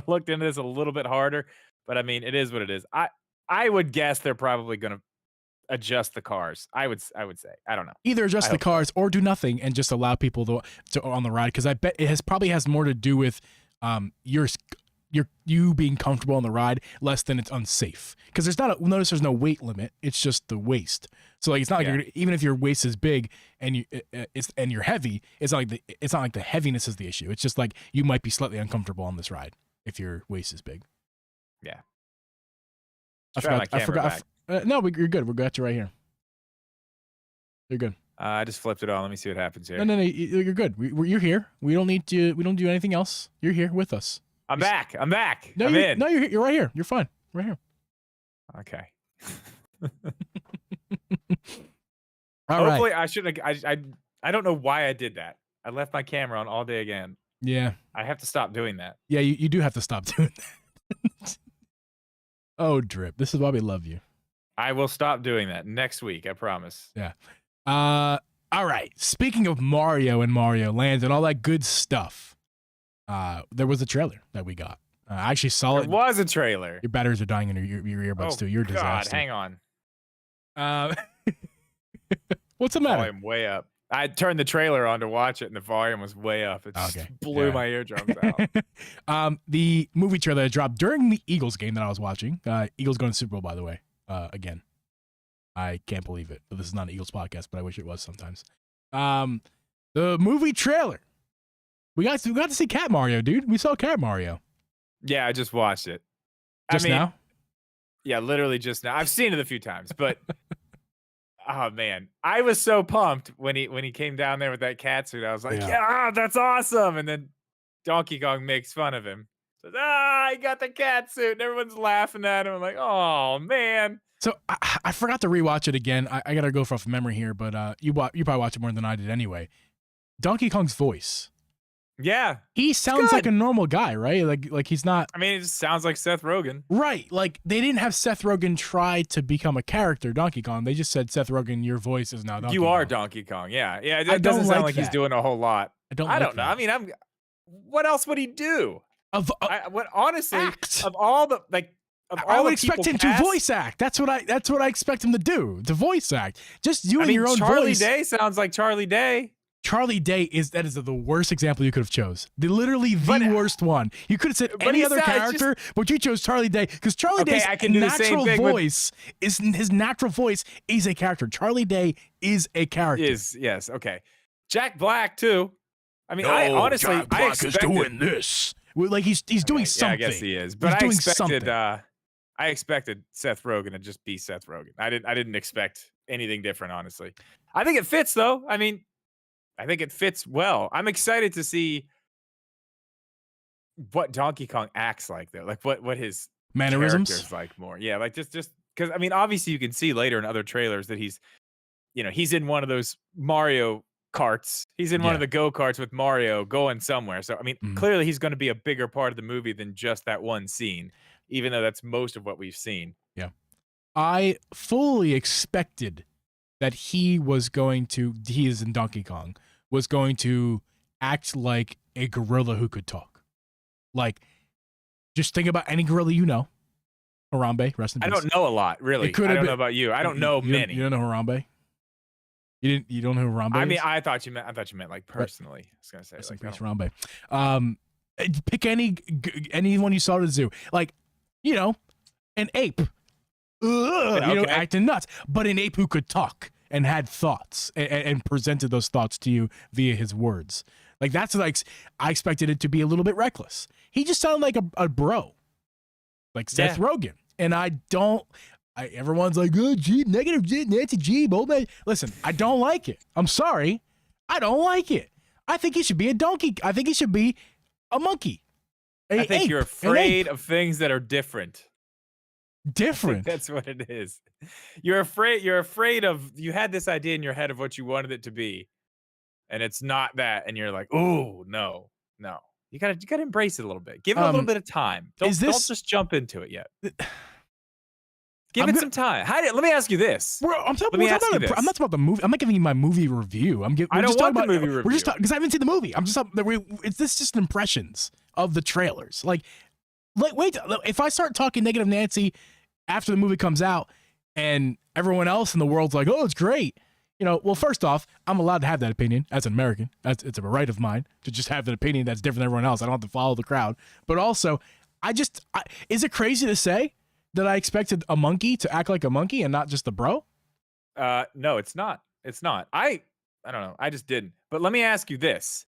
looked into this a little bit harder. But I mean, it is what it is. I would guess they're probably gonna adjust the cars. I would say. I don't know. Either adjust the cars or do nothing and just allow people to on the ride because I bet it probably has more to do with you being comfortable on the ride less than it's unsafe because there's no weight limit. It's just the waist. So like it's not like even if your waist is big and you're heavy, it's not like the heaviness is the issue. It's just like you might be slightly uncomfortable on this ride if your waist is big. Yeah. I forgot. No, you're good. We got you right here. You're good. I just flipped it on. Let me see what happens here. No, you're good. You're here. We don't do anything else. You're here with us. I'm back. No, you're right here. You're fine. Right here. Okay. Hopefully, right. I shouldn't. I don't know why I did that. I left my camera on all day again. Yeah. I have to stop doing that. Yeah, you do have to stop doing that. Oh, Drip. This is why we love you. I will stop doing that next week. I promise. Yeah. All right. Speaking of Mario and Mario Land and all that good stuff, there was a trailer that we got. I actually saw it. There was a trailer. Your batteries are dying in your earbuds too. You're a disaster. God, hang on. What's the matter? Volume way up. I turned the trailer on to watch it, and the volume was way up. It just blew my eardrums out. The movie trailer that dropped during the Eagles game that I was watching. Eagles going to Super Bowl, by the way. Again, I can't believe it. But this is not an Eagles podcast, but I wish it was sometimes. The movie trailer. We got to see Cat Mario, dude. We saw Cat Mario. Yeah, I just watched it. Now? Yeah, literally just now. I've seen it a few times, but oh man, I was so pumped when he came down there with that cat suit. I was like, yeah, that's awesome. And then Donkey Kong makes fun of him. Says, he got the cat suit, and everyone's laughing at him. I'm like, oh man. So I forgot to rewatch it again. I gotta go off memory here, but you probably watched it more than I did anyway. Donkey Kong's voice. Yeah, he sounds like a normal guy, right? Like he's not. I mean, it just sounds like Seth Rogen, right? Like they didn't have Seth Rogen try to become a character, Donkey Kong. They just said, Seth Rogen, your voice is now Donkey Kong. You are Donkey Kong. Yeah. It doesn't sound like he's doing a whole lot. I don't know. I mean, what else would he do? Honestly, act. Of all the I would expect him to voice act. That's what I expect him to do. To voice act. Just doing your own Charlie voice. Day sounds like Charlie Day. Charlie Day is the worst example you could have chose. The worst one. You could have said any other character, but you chose Charlie Day because Charlie Day's natural voice is his natural voice is a character. Charlie Day is a character. Yes. Okay. Jack Black too. I mean, I honestly, Jack Black is doing this. Like he's doing something. Yeah, I guess he is. But he's doing something. I expected Seth Rogen to just be Seth Rogen. I didn't expect anything different, honestly. I think it fits though. I mean, I think it fits well. I'm excited to see what Donkey Kong acts like though. Like what his Mannerisms. character's like more. Yeah, like just because I mean, obviously you can see later in other trailers that he's in one of those Mario carts. He's in one of Yeah. the go-karts with Mario going somewhere. So I mean, Mhm. clearly he's going to be a bigger part of the movie than just that one scene, even though that's most of what we've seen. Yeah. I fully expected that he is in Donkey Kong, was going to act like a gorilla who could talk. Like, just think about any gorilla you know. Harambe, rest in peace. I don't know a lot, really. I don't know about you. I don't know many. You don't know Harambe? You don't know who Harambe is? I mean, I thought you meant like personally. I was gonna say rest in like peace, Harambe. Pick anyone you saw at the zoo. Like, an ape. Acting nuts, but an ape who could talk and had thoughts and presented those thoughts to you via his words. Like, that's like, I expected it to be a little bit reckless. He just sounded like a bro, like Seth Rogen. And everyone's like, oh, Geeb, negative Geeb, Nancy Geeb, oh man. Listen, I don't like it. I'm sorry. I don't like it. I think he should be a donkey. I think he should be a monkey. I think you're afraid of things that are different. That's what it is. You're afraid of, you had this idea in your head of what you wanted it to be, and it's not that, and you're like, oh no. You gotta embrace it a little bit. Give it a little bit of time. Don't just jump into it yet. Give it some time. Let me ask you this. I'm not talking about the movie. I'm not giving you my movie review. I don't want the movie review. We're just talking because I haven't seen the movie. I'm just this is just impressions of the trailers. Like wait, if I start talking negative Nancy after the movie comes out and everyone else in the world's like, oh, it's great. Well, first off, I'm allowed to have that opinion as an American. It's a right of mine to just have an opinion that's different than everyone else. I don't have to follow the crowd. But also, is it crazy to say that I expected a monkey to act like a monkey and not just a bro? No, it's not. It's not. I don't know. I just didn't. But let me ask you this.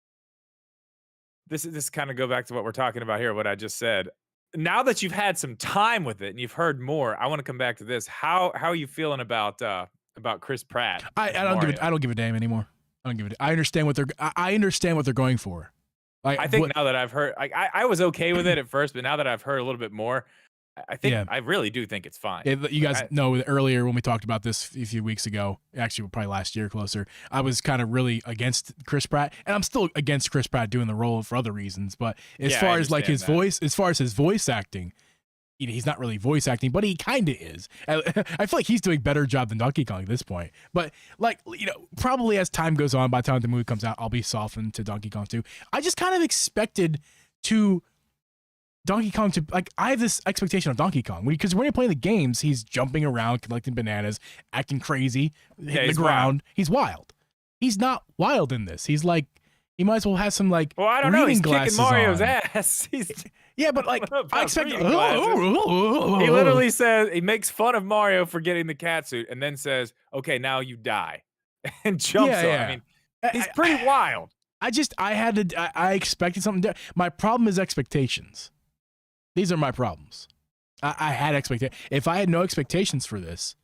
This kind of go back to what we're talking about here, what I just said. Now that you've had some time with it and you've heard more, I want to come back to this. How are you feeling about Chris Pratt? I don't give a damn anymore. I understand what they're going for. I think now that I've heard, I was okay with it at first, but now that I've heard a little bit more, I really do think it's fine. You guys know earlier when we talked about this a few weeks ago, actually probably last year closer, I was kind of really against Chris Pratt, and I'm still against Chris Pratt doing the role for other reasons. But as far as like his voice acting, he's not really voice acting, but he kind of is. I feel like he's doing a better job than Donkey Kong at this point. But probably as time goes on, by the time the movie comes out, I'll be softened to Donkey Kong 2. I just kind of expected Donkey Kong to, like, I have this expectation of Donkey Kong because when you're playing the games, he's jumping around, collecting bananas, acting crazy, hitting the ground. Wild. He's wild. He's not wild in this. He's like, he might as well have some like. Well, I don't know. He's kicking Mario's ass. Yeah, but like I expect. He literally says he makes fun of Mario for getting the cat suit, and then says, "Okay, now you die," and jumps on. I mean, he's pretty wild. I expected something different. My problem is expectations. These are my problems. I had expectations. If I had no expectations for this,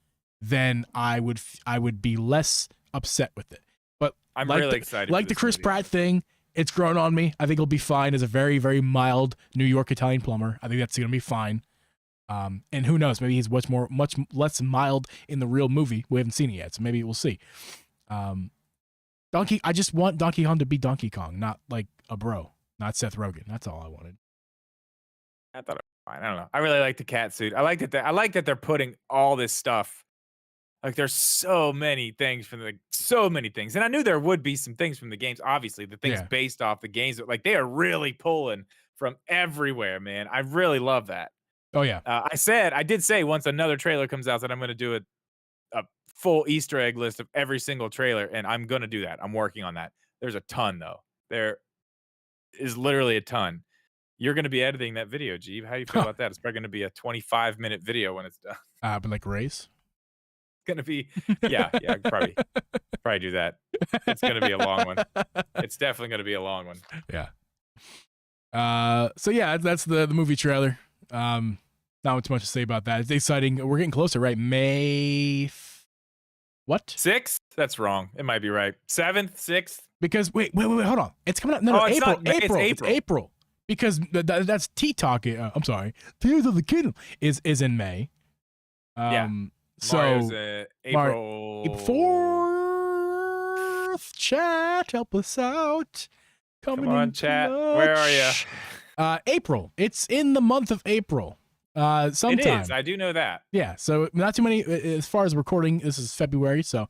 then I would be less upset with it. But I'm really excited. Like the Chris Pratt thing, it's grown on me. I think he'll be fine as a very, very mild New York Italian plumber. I think that's going to be fine. And who knows? Maybe he's much less mild in the real movie. We haven't seen it yet, so maybe we'll see. I just want Donkey Kong to be Donkey Kong, not like a bro, not Seth Rogen. That's all I wanted. I thought it was fine. I don't know. I really like the cat suit. I like that they're putting all this stuff. Like there's so many things and I knew there would be some things from the games. Obviously, the things based off the games, but like they are really pulling from everywhere, man. I really love that. Oh yeah. I did say once another trailer comes out that I'm going to do a full Easter egg list of every single trailer, and I'm going to do that. I'm working on that. There's a ton though. There is literally a ton. You're going to be editing that video, Geeb. How do you feel about that? It's probably going to be a 25-minute video when it's done. But like race. Gonna be probably do that. It's gonna be a long one. It's definitely gonna be a long one. Yeah. So yeah, that's the movie trailer. Not much to say about that. It's exciting. We're getting closer, right? What? 6th? That's wrong. It might be right. 7th, 6th. Because wait, hold on. It's coming out. No, it's April. not. April. It's It's April. Because that's Tea Talk. I'm sorry. Tears of the Kingdom is in May. Yeah. So Mario's April 4th. Chat, help us out. Come on, chat. Where are you? April. It's in the month of April. Sometime. It is. I do know that. Yeah. So not too many as far as recording. This is February, so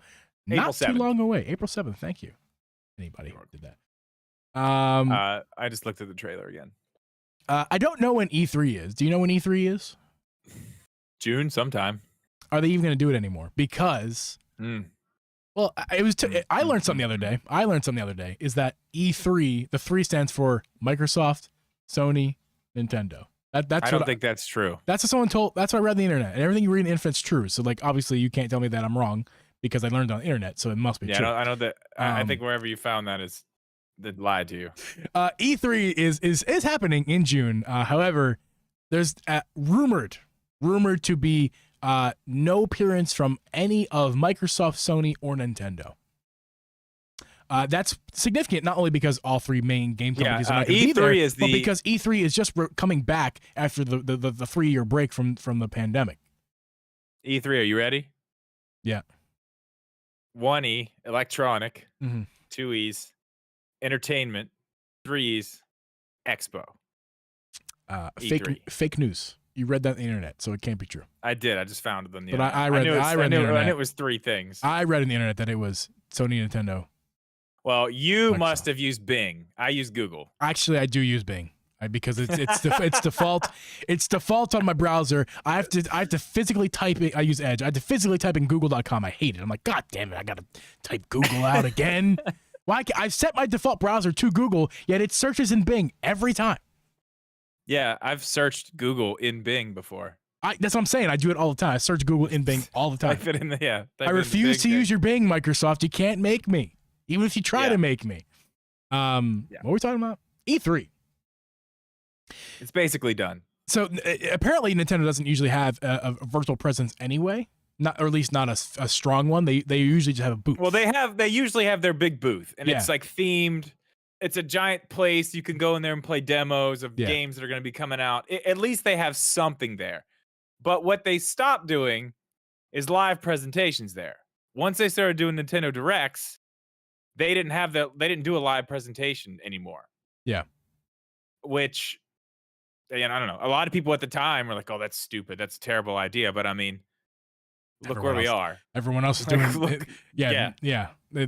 April not 7th. too long away. April 7th. Thank you. Anybody who did that. I just looked at the trailer again. I don't know when E3 is. Do you know when E3 is? June sometime. Are they even going to do it anymore? Because, well, it was. I learned something the other day. Is that E3? The 3 stands for Microsoft, Sony, Nintendo. I don't think that's true. That's what someone told. That's what I read on the internet, and everything you read on the internet's true. So, like, obviously, you can't tell me that I'm wrong because I learned it on the internet, so it must be true. I know that. I think wherever you found that is. That lied to you. E3 is happening in June. However, there's rumored to be no appearance from any of Microsoft, Sony, or Nintendo. That's significant, not only because all 3 main game companies are not going to be there, but because E3 is just coming back after the 3-year break from the pandemic. E3, are you ready? Yeah. 1 E, electronic. Mm-hmm. 2 E's. Entertainment, 3 E's, Expo. Fake news. You read that on the internet, so it can't be true. I did. I just found it on the but internet. I read the internet. I knew it was 3 things. I read on the internet that it was Sony, Nintendo. Well, you Microsoft. must have used Bing. I use Google. Actually, I do use Bing because it's default. It's default on my browser. I have to physically type it. I use Edge. I have to physically type in Google.com. I hate it. I'm like, God damn it! I gotta type Google out again. Why? I've set my default browser to Google, yet it searches in Bing every time. Yeah, I've searched Google in Bing before. That's what I'm saying. I do it all the time. I search Google in Bing all the time. Type it in the, I refuse to use your Bing, Microsoft. You can't make me, even if you try to make me. What were we talking about? E3. It's basically done. So apparently, Nintendo doesn't usually have a virtual presence anyway. Not, or at least not a strong one. They usually just have a booth. Well, they usually have their big booth, and it's like themed. It's a giant place. You can go in there and play demos of games that are going to be coming out. At least they have something there. But what they stopped doing is live presentations there. Once they started doing Nintendo Directs, they didn't do a live presentation anymore. Yeah. Which, and I don't know. A lot of people at the time were like, "Oh, that's stupid. That's a terrible idea." But I mean. Look where we are. Everyone else is doing it. Yeah. They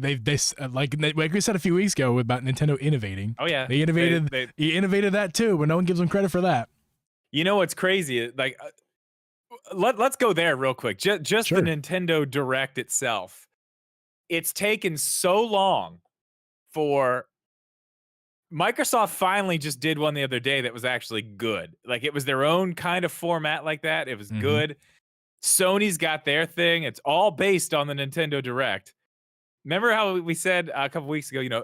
like we said a few weeks ago about Nintendo innovating. Oh yeah, they innovated. He innovated that too, but no one gives them credit for that. You know what's crazy? Like, let's go there real quick. Just the Nintendo Direct itself. It's taken so long for Microsoft finally just did one the other day that was actually good. Like it was their own kind of format like that. It was good. Sony's got their thing. It's all based on the Nintendo Direct. Remember how we said a couple weeks ago,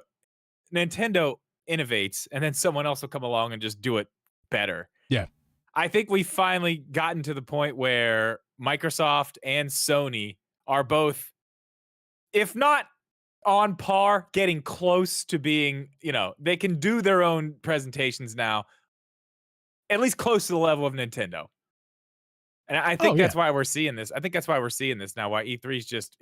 Nintendo innovates and then someone else will come along and just do it better. Yeah. I think we finally gotten to the point where Microsoft and Sony are both, if not on par, getting close to being, they can do their own presentations now, at least close to the level of Nintendo. And I think that's why we're seeing this. I think that's why we're seeing this now. Why E3 is just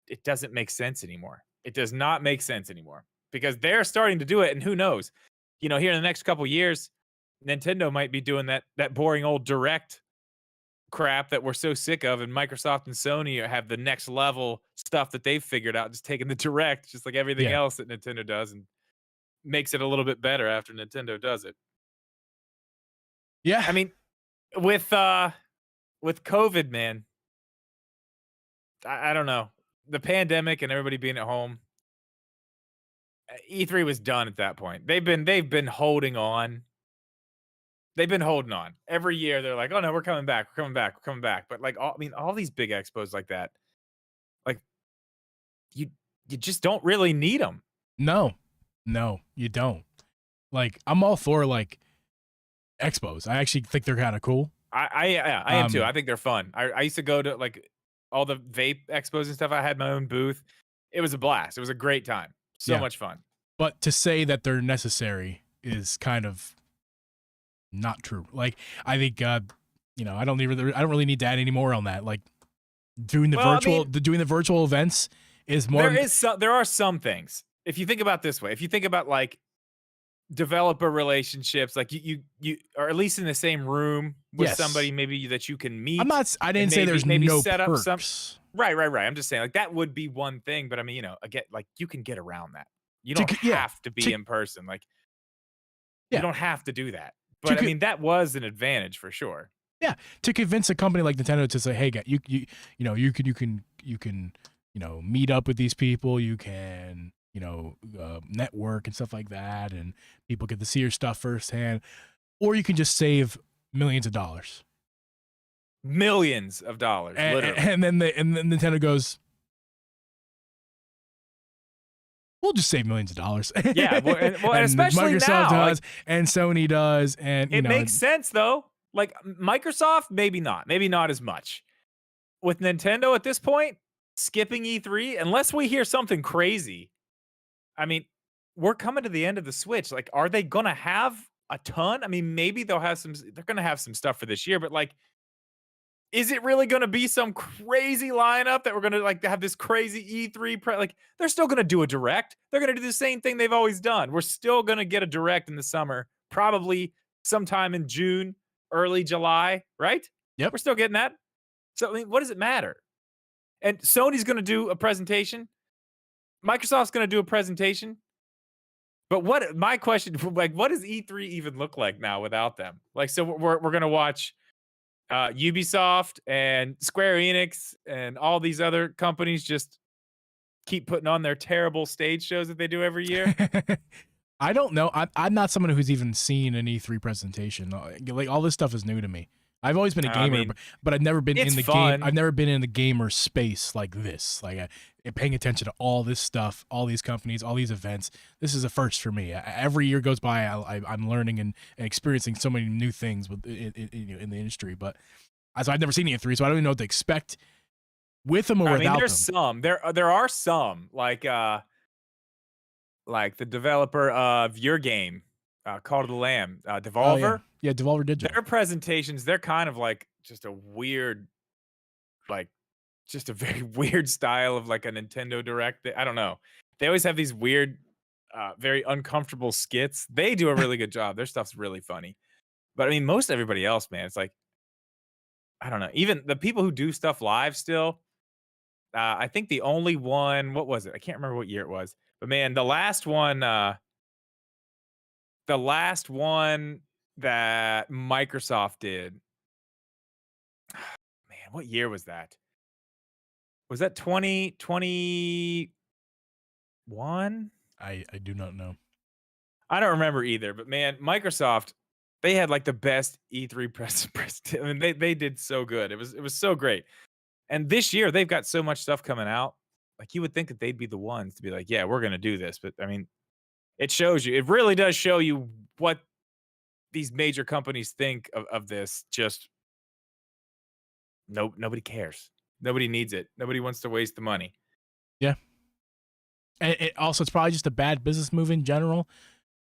it doesn't make sense anymore. It does not make sense anymore because they're starting to do it, and who knows? Here in the next couple years, Nintendo might be doing that boring old Direct crap that we're so sick of, and Microsoft and Sony have the next level stuff that they've figured out, just taking the Direct, just like everything else that Nintendo does, and makes it a little bit better after Nintendo does it. Yeah, I mean, with COVID, man, I don't know. The pandemic and everybody being at home, E3 was done at that point. They've been holding on. They've been holding on. Every year they're like, "Oh no, we're coming back. We're coming back. We're coming back." But like, all these big expos like that, like you just don't really need them. No, you don't. Like, I'm all for like expos. I actually think they're kind of cool. I am too. Um, I think they're fun. I used to go to like all the vape expos and stuff. I had my own booth. It was a blast. It was a great time. So yeah, much fun. but to say that they're necessary is kind of not true. Like I think I don't really need to add any more on that. Like doing the Well, I mean, doing the virtual events is more. there are some things. If you think about this way, if you think about like developer relationships, like you or at least in the same room with Yes, somebody maybe that you can meet. I'm not. I And didn't say there's maybe no set up some. perks. Right. I'm just saying like that would be one thing, but I mean, again, like you can get around that. You To don't yeah, have to be to in person. Like you yeah, don't have to do that. to But I mean, that was an advantage for sure. yeah, to convince a company like Nintendo to say, hey, you can meet up with these people, you can network and stuff like that, and people get to see your stuff firsthand, or you can just save millions of dollars. Millions of dollars, literally. And then Nintendo goes, we'll just save millions of dollars. Yeah, well, and especially Microsoft now, does, and Sony does, and it makes sense though. Like Microsoft, maybe not as much. With Nintendo at this point, skipping E3, unless we hear something crazy. I mean, we're coming to the end of the Switch. Like, are they gonna have a ton? I mean, maybe they'll have some. They're gonna have some stuff for this year, but like, is it really gonna be some crazy lineup that we're gonna like have this crazy E3? Like, they're still gonna do a direct. They're gonna do the same thing they've always done. We're still gonna get a direct in the summer, probably sometime in June, early July, right? Yep. We're still getting that. So I mean, what does it matter? And Sony's gonna do a presentation. Microsoft's gonna do a presentation. But what my question, like, what does E3 even look like now without them? Like, so we're gonna watch Ubisoft and Square Enix and all these other companies just keep putting on their terrible stage shows that they do every year. I don't know. I'm not someone who's even seen an E3 presentation. Like all this stuff is new to me. I've always been a gamer, mean, but I've never been in it's the fun. game. I've never been in the gamer space like this. Like paying attention to all this stuff, all these companies, all these events. This is a first for me. Every year goes by, I'm learning and experiencing so many new things in the industry. But so I've never seen E3, so I don't even know what to expect with them or without there's them. some. There are some like the developer of your game, Call to the Lamb, Devolver. Oh, yeah, Devolver Digital. Their presentations, they're kind of like just a weird, like just a very weird style of like a Nintendo Direct. I don't know. They always have these weird, very uncomfortable skits. They do a really good job. Their stuff's really funny. But I mean, most everybody else, man, it's like, I don't know. Even the people who do stuff live still, I think the only one, what was it? I can't remember what year it was. But man, the last one that Microsoft did, man, what year was that? Was that 2021? I do not know. I don't remember either, but man, Microsoft, they had like the best E3 press. I mean, they did so good. It was so great. And this year they've got so much stuff coming out. Like you would think that they'd be the ones to be like, yeah, we're gonna do this. But I mean, it shows you. It really does show you what these major companies think of this. Just nobody cares. Nobody needs it. Nobody wants to waste the money. Yeah. And it's probably just a bad business move in general,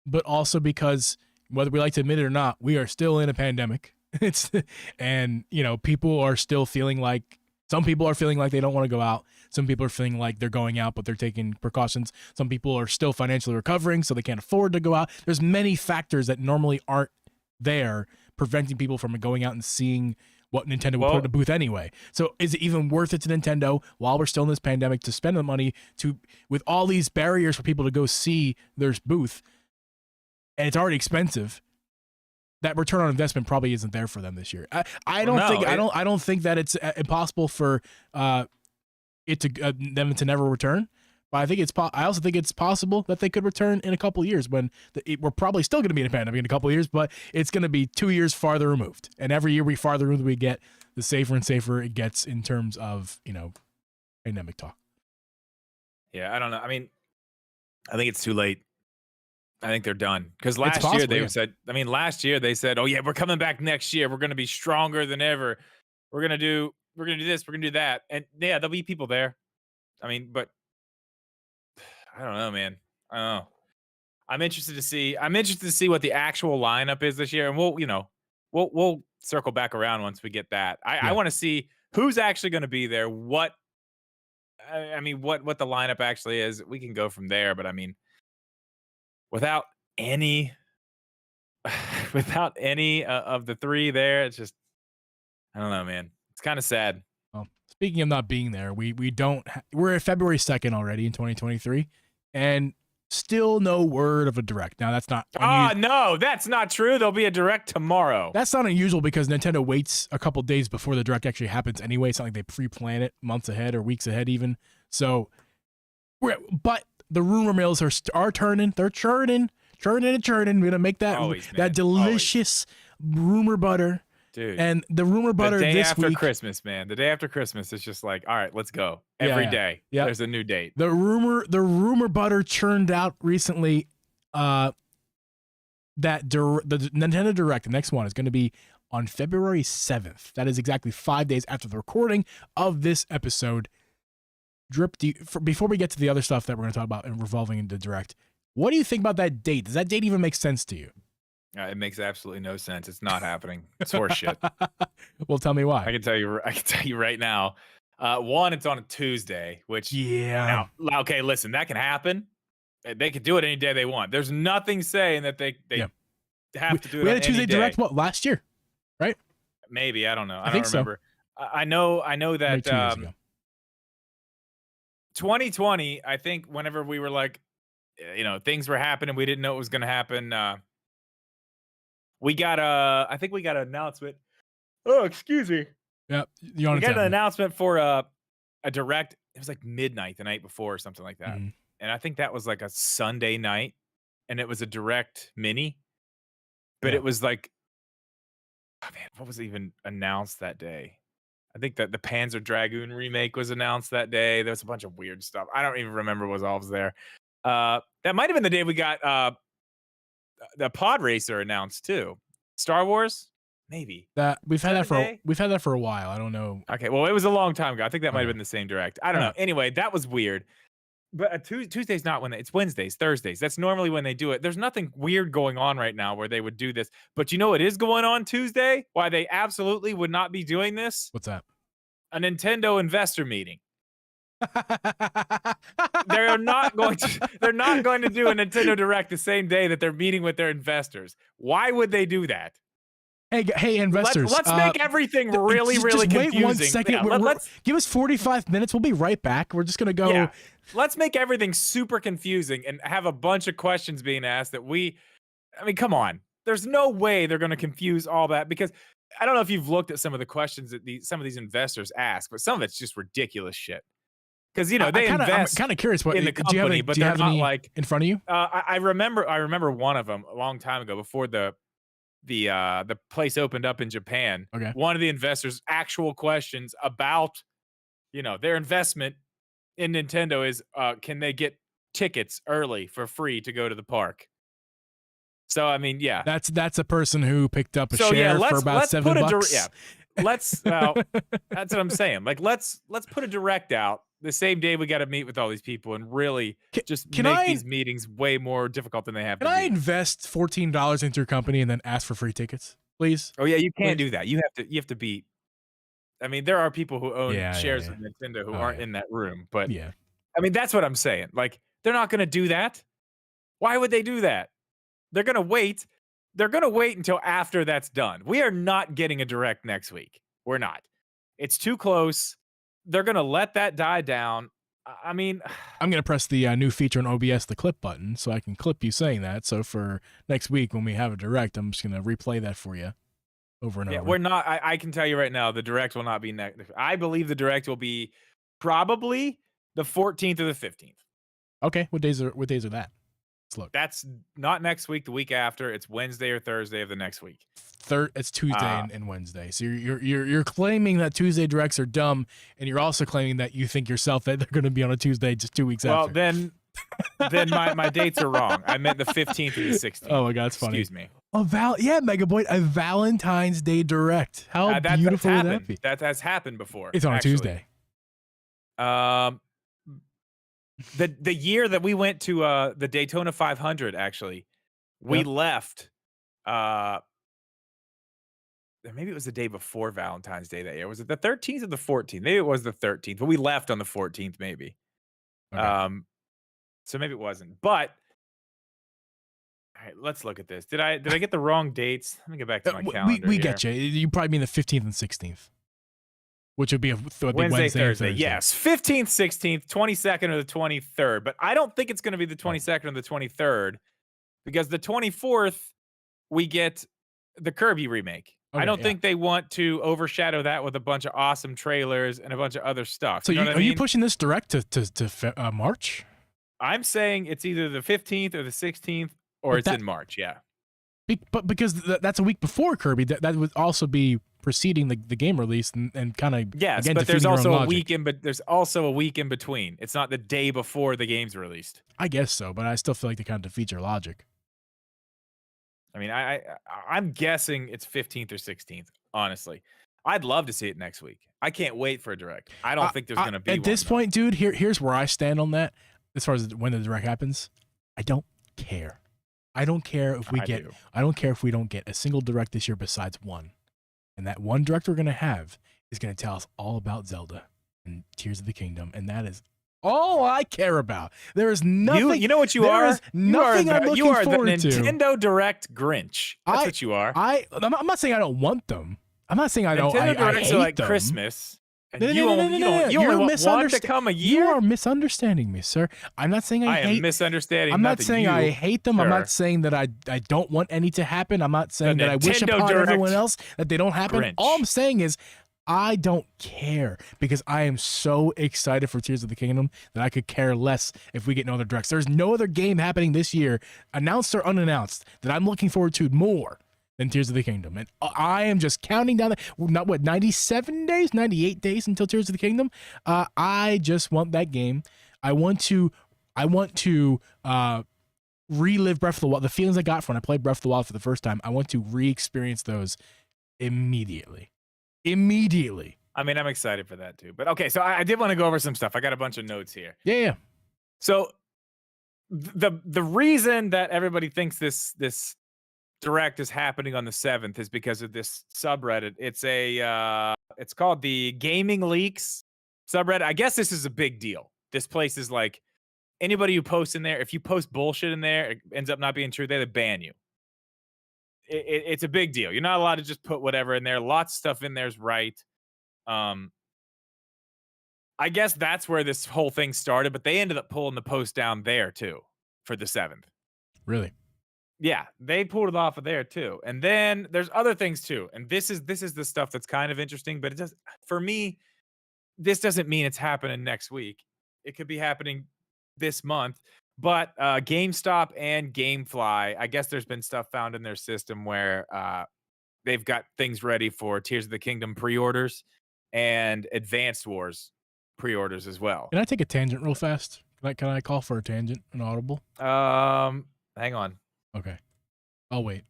but also because whether we like to admit it or not, we are still in a pandemic. And people are still feeling like some people are feeling like they don't want to go out. Some people are feeling like they're going out, but they're taking precautions. Some people are still financially recovering, so they can't afford to go out. There's many factors that normally aren't there preventing people from going out and seeing what Nintendo would put in a booth anyway. So is it even worth it to Nintendo while we're still in this pandemic to spend the money with all these barriers for people to go see their booth, and it's already expensive? That return on investment probably isn't there for them this year. I don't think that it's impossible for them to never return. But I think I also think it's possible that they could return in a couple of years when we're probably still going to be in a pandemic in a couple of years, but it's going to be 2 years farther removed. And every year farther removed we get, the safer and safer it gets in terms of pandemic talk. Yeah, I don't know. I mean, I think it's too late. I think they're done because It's last year possible, they yeah. said. I mean, last year they said, "Oh yeah, we're coming back next year. We're going to be stronger than ever. We're gonna do this. We're gonna do that." And yeah, there'll be people there. I mean, but I don't know, man. I don't know. I'm interested to see. I'm interested to see what the actual lineup is this year, and we'll circle back around once we get that. I Yeah. want to see who's actually going to be there. What I mean, what the lineup actually is. We can go from there, but I mean, without any, without any of the three there, it's just I don't know, man. It's kind of sad. Well, speaking of not being there, we don't. We're at February 2nd already in 2023, and still no word of a direct. Now that's not. Oh no, that's not true. There'll be a direct tomorrow. That's not unusual because Nintendo waits a couple days before the direct actually happens anyway. It's not like they pre-plan it months ahead or weeks ahead even. So, but the rumor mills are turning. They're churning. We're gonna make that Always, that delicious rumor butter. Dude, and the rumor butter the day this after week. Christmas, man. The day after Christmas, it's just like, all right, let's go. Every day, there's a new date. The rumor butter churned out recently. That the Nintendo Direct, the next one, is going to be on February 7th. That is exactly 5 days after the recording of this episode. Drip, before we get to the other stuff that we're going to talk about and revolving into Direct, what do you think about that date? Does that date even make sense to you? It makes absolutely no sense. It's not happening. It's horseshit. Well, tell me why. I can tell you right now. One, it's on a Tuesday, which yeah. Now, okay, listen, that can happen. They could do it any day they want. There's nothing saying that they have to do it. We on had a Tuesday any day. Direct last year, right? Maybe, I don't know. I think don't remember. So. I know that 2 years ago. 2020. I think whenever we were like, things were happening, we didn't know it was going to happen. I think we got an announcement. Oh, excuse me. Yeah, we got an announcement for a direct. It was like midnight the night before or something like that. Mm-hmm. And I think that was like a Sunday night, and it was a direct mini. But it was like, oh man, what was even announced that day? I think that the Panzer Dragoon remake was announced that day. There was a bunch of weird stuff. I don't even remember what all was there. That might have been the day we got the pod racer announced too. Star Wars, maybe. That we've had that for a while. I don't know. Okay, well, it was a long time ago. I think that might have been the same direct. I don't know. Anyway, that was weird. But Tuesday's not when it's Wednesdays, Thursdays. That's normally when they do it. There's nothing weird going on right now where they would do this. But you know what is going on Tuesday? Why they absolutely would not be doing this? What's that? A Nintendo investor meeting. They're not going to do a Nintendo Direct the same day that they're meeting with their investors. Why would they do that? Hey, investors. Let's make everything really confusing. Wait 1 second. Let's give us 45 minutes. We'll be right back. We're just going to go. Yeah. Let's make everything super confusing and have a bunch of questions being asked come on. There's no way they're going to confuse all that, because I don't know if you've looked at some of the questions that some of these investors ask, but some of it's just ridiculous shit. Because they invest. I'm kind of curious what in the company, but they're not like in front of you. I remember one of them a long time ago before the place opened up in Japan. Okay. One of the investors' actual questions about their investment in Nintendo is can they get tickets early for free to go to the park? So I mean, yeah, that's a person who picked up a share for about $7. That's what I'm saying. Like let's put a direct out the same day we got to meet with all these people and really make these meetings way more difficult than they have. Can I invest $14 into your company and then ask for free tickets, please? Oh yeah, you can't do that. You have to be. I mean, there are people who own shares of Nintendo who aren't in that room, but I mean, that's what I'm saying. Like, they're not going to do that. Why would they do that? They're going to wait. They're going to wait until after that's done. We are not getting a direct next week. We're not. It's too close. They're going to let that die down. I mean, I'm going to press the new feature in OBS, the clip button, so I can clip you saying that. So for next week when we have a direct, I'm just going to replay that for you over and over. We're not. I can tell you right now, the direct will not be next. I believe the direct will be probably the 14th or the 15th. Okay. What days are that? Let's look. That's not next week. The week after, it's Wednesday or Thursday of the next week. It's Tuesday and Wednesday. So you're claiming that Tuesday directs are dumb, and you're also claiming that you think yourself that they're going to be on a Tuesday just 2 weeks after. Well, then Then my dates are wrong. I meant the 15th and the 16th. Oh my God, it's funny. Excuse me. Yeah, Megaboy, a Valentine's Day Direct. How beautiful would that be? That has happened before. It's on a Tuesday. The year that we went to the Daytona 500, actually, we left. Maybe it was the day before Valentine's Day that year. Was it the 13th or the 14th? Maybe it was the 13th, but we left on the 14th, maybe. Okay. So maybe it wasn't. But all right, let's look at this. Did I get the wrong dates? Let me get back to my calendar. We get you. You probably mean the 15th and 16th, which would be a Wednesday, Thursday. Yes, 15th, 16th, 22nd, or the 23rd. But I don't think it's going to be the 22nd or the 23rd, because the 24th we get the Kirby remake. Okay, I don't think they want to overshadow that with a bunch of awesome trailers and a bunch of other stuff. So are you pushing this direct to March? I'm saying it's either the 15th or the 16th, or it's in March. Yeah. But because that's a week before Kirby, that would also be preceding the game release and kind of but there's also a week there's also a week in between. It's not the day before the game's released. I guess so, but I still feel like they kind of defeat your logic. I mean, I'm guessing it's 15th or 16th. Honestly, I'd love to see it next week. I can't wait for a direct. I don't think there's going to be at this point, dude. Here's where I stand on that. As far as when the direct happens, I don't care. I don't care if we I don't care if we don't get a single direct this year besides one, and that one direct we're going to have is going to tell us all about Zelda and Tears of the Kingdom, and that is all I care about. There is nothing. You know what you are? Nothing I'm looking forward to. Nintendo Direct Grinch. That's what you are. I'm not saying I don't want them. I'm not saying I don't. Nintendo Directs are like them. Christmas. You only want to come a year. You are misunderstanding me, sir. I'm not saying I hate. Am misunderstanding. I'm not saying I hate them. Sure. I'm not saying that I don't want any to happen. I'm not saying that I wish upon everyone else that they don't happen. Grinch. All I'm saying is I don't care, because I am so excited for Tears of the Kingdom that I could care less if we get no other directs. There's no other game happening this year, announced or unannounced, that I'm looking forward to more than Tears of the Kingdom. And I am just counting down 97 days, 98 days until Tears of the Kingdom. I just want that game. I want to relive Breath of the Wild. The feelings I got when I played Breath of the Wild for the first time, I want to re-experience those immediately. I mean, I'm excited for that too. But okay, so I did want to go over some stuff. I got a bunch of notes here. Yeah. So the reason that everybody thinks this direct is happening on the 7th is because of this subreddit. It's called the Gaming Leaks subreddit. I guess this is a big deal. This place is like, anybody who posts in there, if you post bullshit in there, it ends up not being true, they ban you. It's a big deal. You're not allowed to just put whatever in there. Lots of stuff in there is right. I guess that's where this whole thing started, but they ended up pulling the post down there too for the 7th. Really? Yeah, they pulled it off of there too. And then there's other things too. And this is the stuff that's kind of interesting, but it does, for me, this doesn't mean it's happening next week. It could be happening this month. But GameStop and GameFly, I guess there's been stuff found in their system where they've got things ready for Tears of the Kingdom pre-orders and Advanced Wars pre-orders as well. Can I take a tangent real fast? Can I call for a tangent, an audible? Hang on. Okay. I'll wait.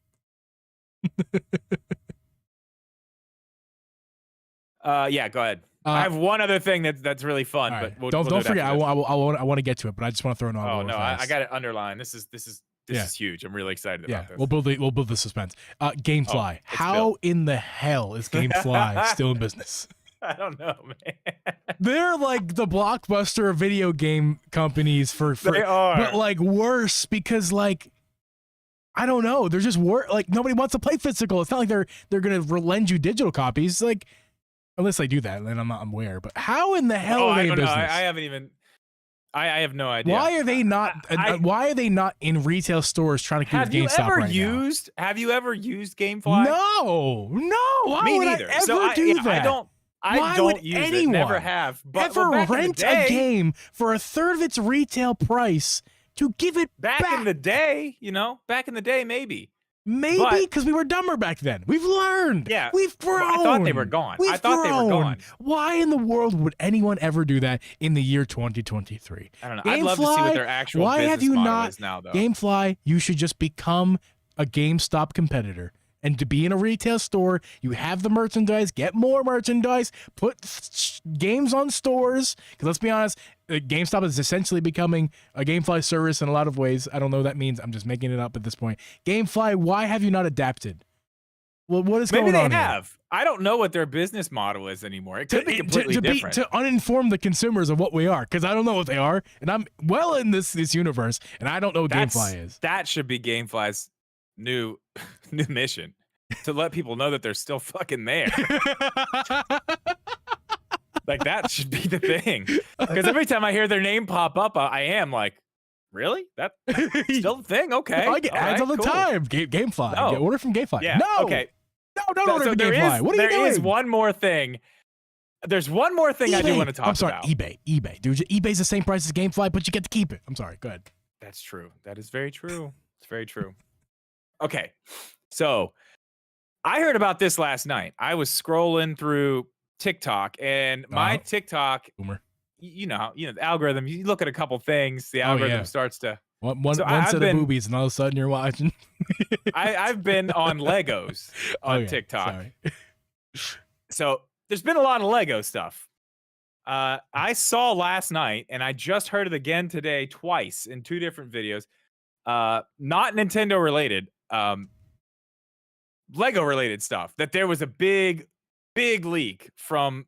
Yeah, go ahead. I have one other thing that's really fun, right. but don't forget. I want to get to it, but I just want to throw an audible. Oh no, I got it underlined. This is huge. I'm really excited about this. We'll build the suspense. GameFly. How in the hell is GameFly still in business? I don't know, man. They're like the Blockbuster of video game companies for they are, but like worse, because like, I don't know. They're just like, nobody wants to play physical. It's not like they're gonna lend you digital copies. Like, unless they do that, then I'm not aware. But how in the hell are they in business? I haven't even. I have no idea. Why are they not? Why are they not in retail stores trying to keep GameStop right now? Have you ever used GameFly? No. Why would neither. I ever do that? I don't use it. Never have. But ever rent a game for a third of its retail price to give it back in the day? Back in the day, maybe. Maybe because we were dumber back then. We've learned. Yeah. We've grown. I thought they were gone. We've I thought they were grown. gone. Why in the world would anyone ever do that in the year 2023? I don't know. I'd love to see what their actual why business have you model not, is now, though. Gamefly, you should just become a GameStop competitor. And to be in a retail store, you have the merchandise, get more merchandise, put games on stores. Because let's be honest, GameStop is essentially becoming a Gamefly service in a lot of ways. I don't know what that means. I'm just making it up at this point. Gamefly, why have you not adapted? Well, what is going on? Maybe they have. I don't know what their business model is anymore. It could be completely different. To uninform the consumers of what we are, because I don't know what they are, and I'm well in this universe, and I don't know what Gamefly is. That should be Gamefly's new mission, to let people know that they're still fucking there. Like, that should be the thing. Because every time I hear their name pop up, I am like, really? That's still the thing? Okay. I get ads all the time. Gamefly. No. Get order from Gamefly. Yeah. No. Okay. No, don't order from Gamefly. What are you doing? There is one more thing. There's one more thing eBay. I do want to talk about. eBay. Dude, eBay's the same price as Gamefly, but you get to keep it. I'm sorry. Go ahead. That's true. That is very true. It's very true. Okay. So I heard about this last night. I was scrolling through TikTok, and my TikTok, Boomer. you know, the algorithm, you look at a couple things, the algorithm starts to one set of boobies, and all of a sudden you're watching. I've been on Legos on TikTok. Sorry. So there's been a lot of Lego stuff. I saw last night, and I just heard it again today, twice in two different videos. Not Nintendo related, Lego related stuff, that there was a big leak from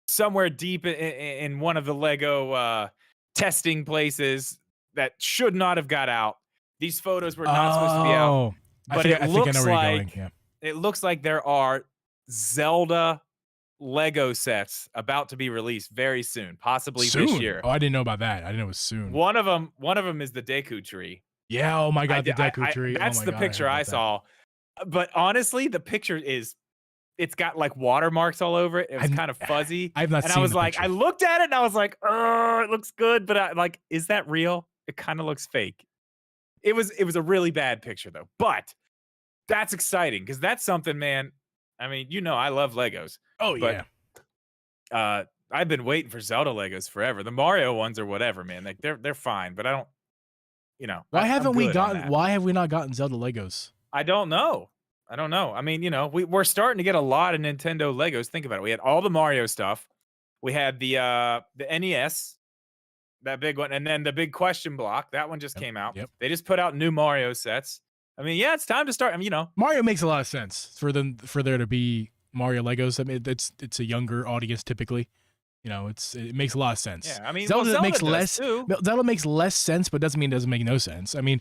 somewhere deep in one of the Lego testing places that should not have got out. These photos were not supposed to be out. But I think I know where you're going. Yeah. It looks like there are Zelda Lego sets about to be released very soon, possibly this year. Oh, I didn't know about that. I didn't know it was soon. One of them is the Deku tree. Yeah, oh my god, the Deku tree. That's the picture I saw. But honestly, the picture it's got like watermarks all over it. It was kind of fuzzy. I've not seen it. And I was like, I looked at it and I was like, oh, it looks good. But I like, is that real? It kind of looks fake. It was a really bad picture though. But that's exciting because that's something, man. I mean, you know, I love Legos. Oh yeah. I've been waiting for Zelda Legos forever. The Mario ones or whatever, man. Like they're fine, but I don't, you know. Why have we not gotten Zelda Legos? I don't know. I mean, you know, we're starting to get a lot of Nintendo Legos. Think about it. We had all the Mario stuff. We had the NES, that big one, and then the big question block. That one just came out. Yep. They just put out new Mario sets. I mean, yeah, it's time to start. I mean, you know, Mario makes a lot of sense for there to be Mario Legos. I mean, it's a younger audience typically. You know, it makes a lot of sense. Yeah, I mean, Zelda makes less sense, but doesn't mean it doesn't make no sense. I mean,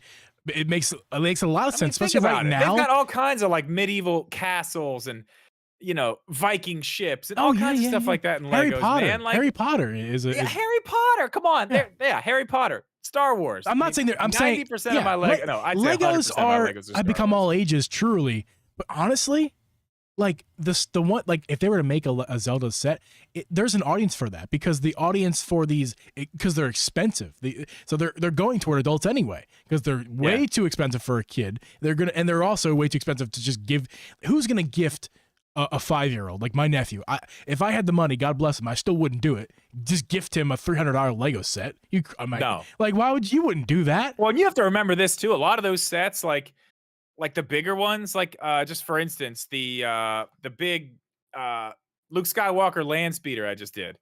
it makes a lot of sense, especially right now. They've got all kinds of like medieval castles and, you know, Viking ships and all kinds of stuff like that in Harry Legos, Potter. man. Like, Harry Potter is Harry Potter. Come on, Harry Potter, Star Wars. I'm not saying I'm saying 90% of my Legos. No, I'd say 100% of my Legos are I've become all ages truly, but honestly, like the one, like if they were to make a Zelda set, there's an audience for that because the audience for these, because they're expensive. So they're going toward adults anyway because they're way too expensive for a kid. They're also way too expensive to just give. Who's gonna gift a 5-year-old like my nephew? If I had the money, God bless him, I still wouldn't do it. Just gift him a $300 Lego set. No, like why would you wouldn't do that? Well, and you have to remember this too. A lot of those sets, like the bigger ones, like just for instance, the big Luke Skywalker land speeder I just did.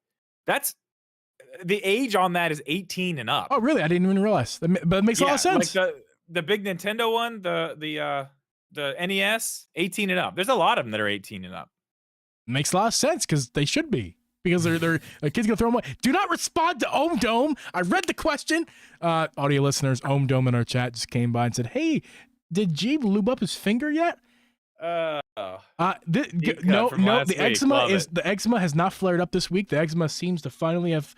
That's the age on that is 18 and up. Oh, really? I didn't even realize. But it makes a lot of sense. Like the big Nintendo one, the NES, 18 and up. There's a lot of them that are 18 and up. Makes a lot of sense because they should be. Because they're kids gonna throw them away. Do not respond to Ohm Dome. I read the question. Audio listeners, Ohm Dome in our chat just came by and said, "Hey, did Geeb lube up his finger yet?" No. The eczema has not flared up this week. The eczema seems to finally have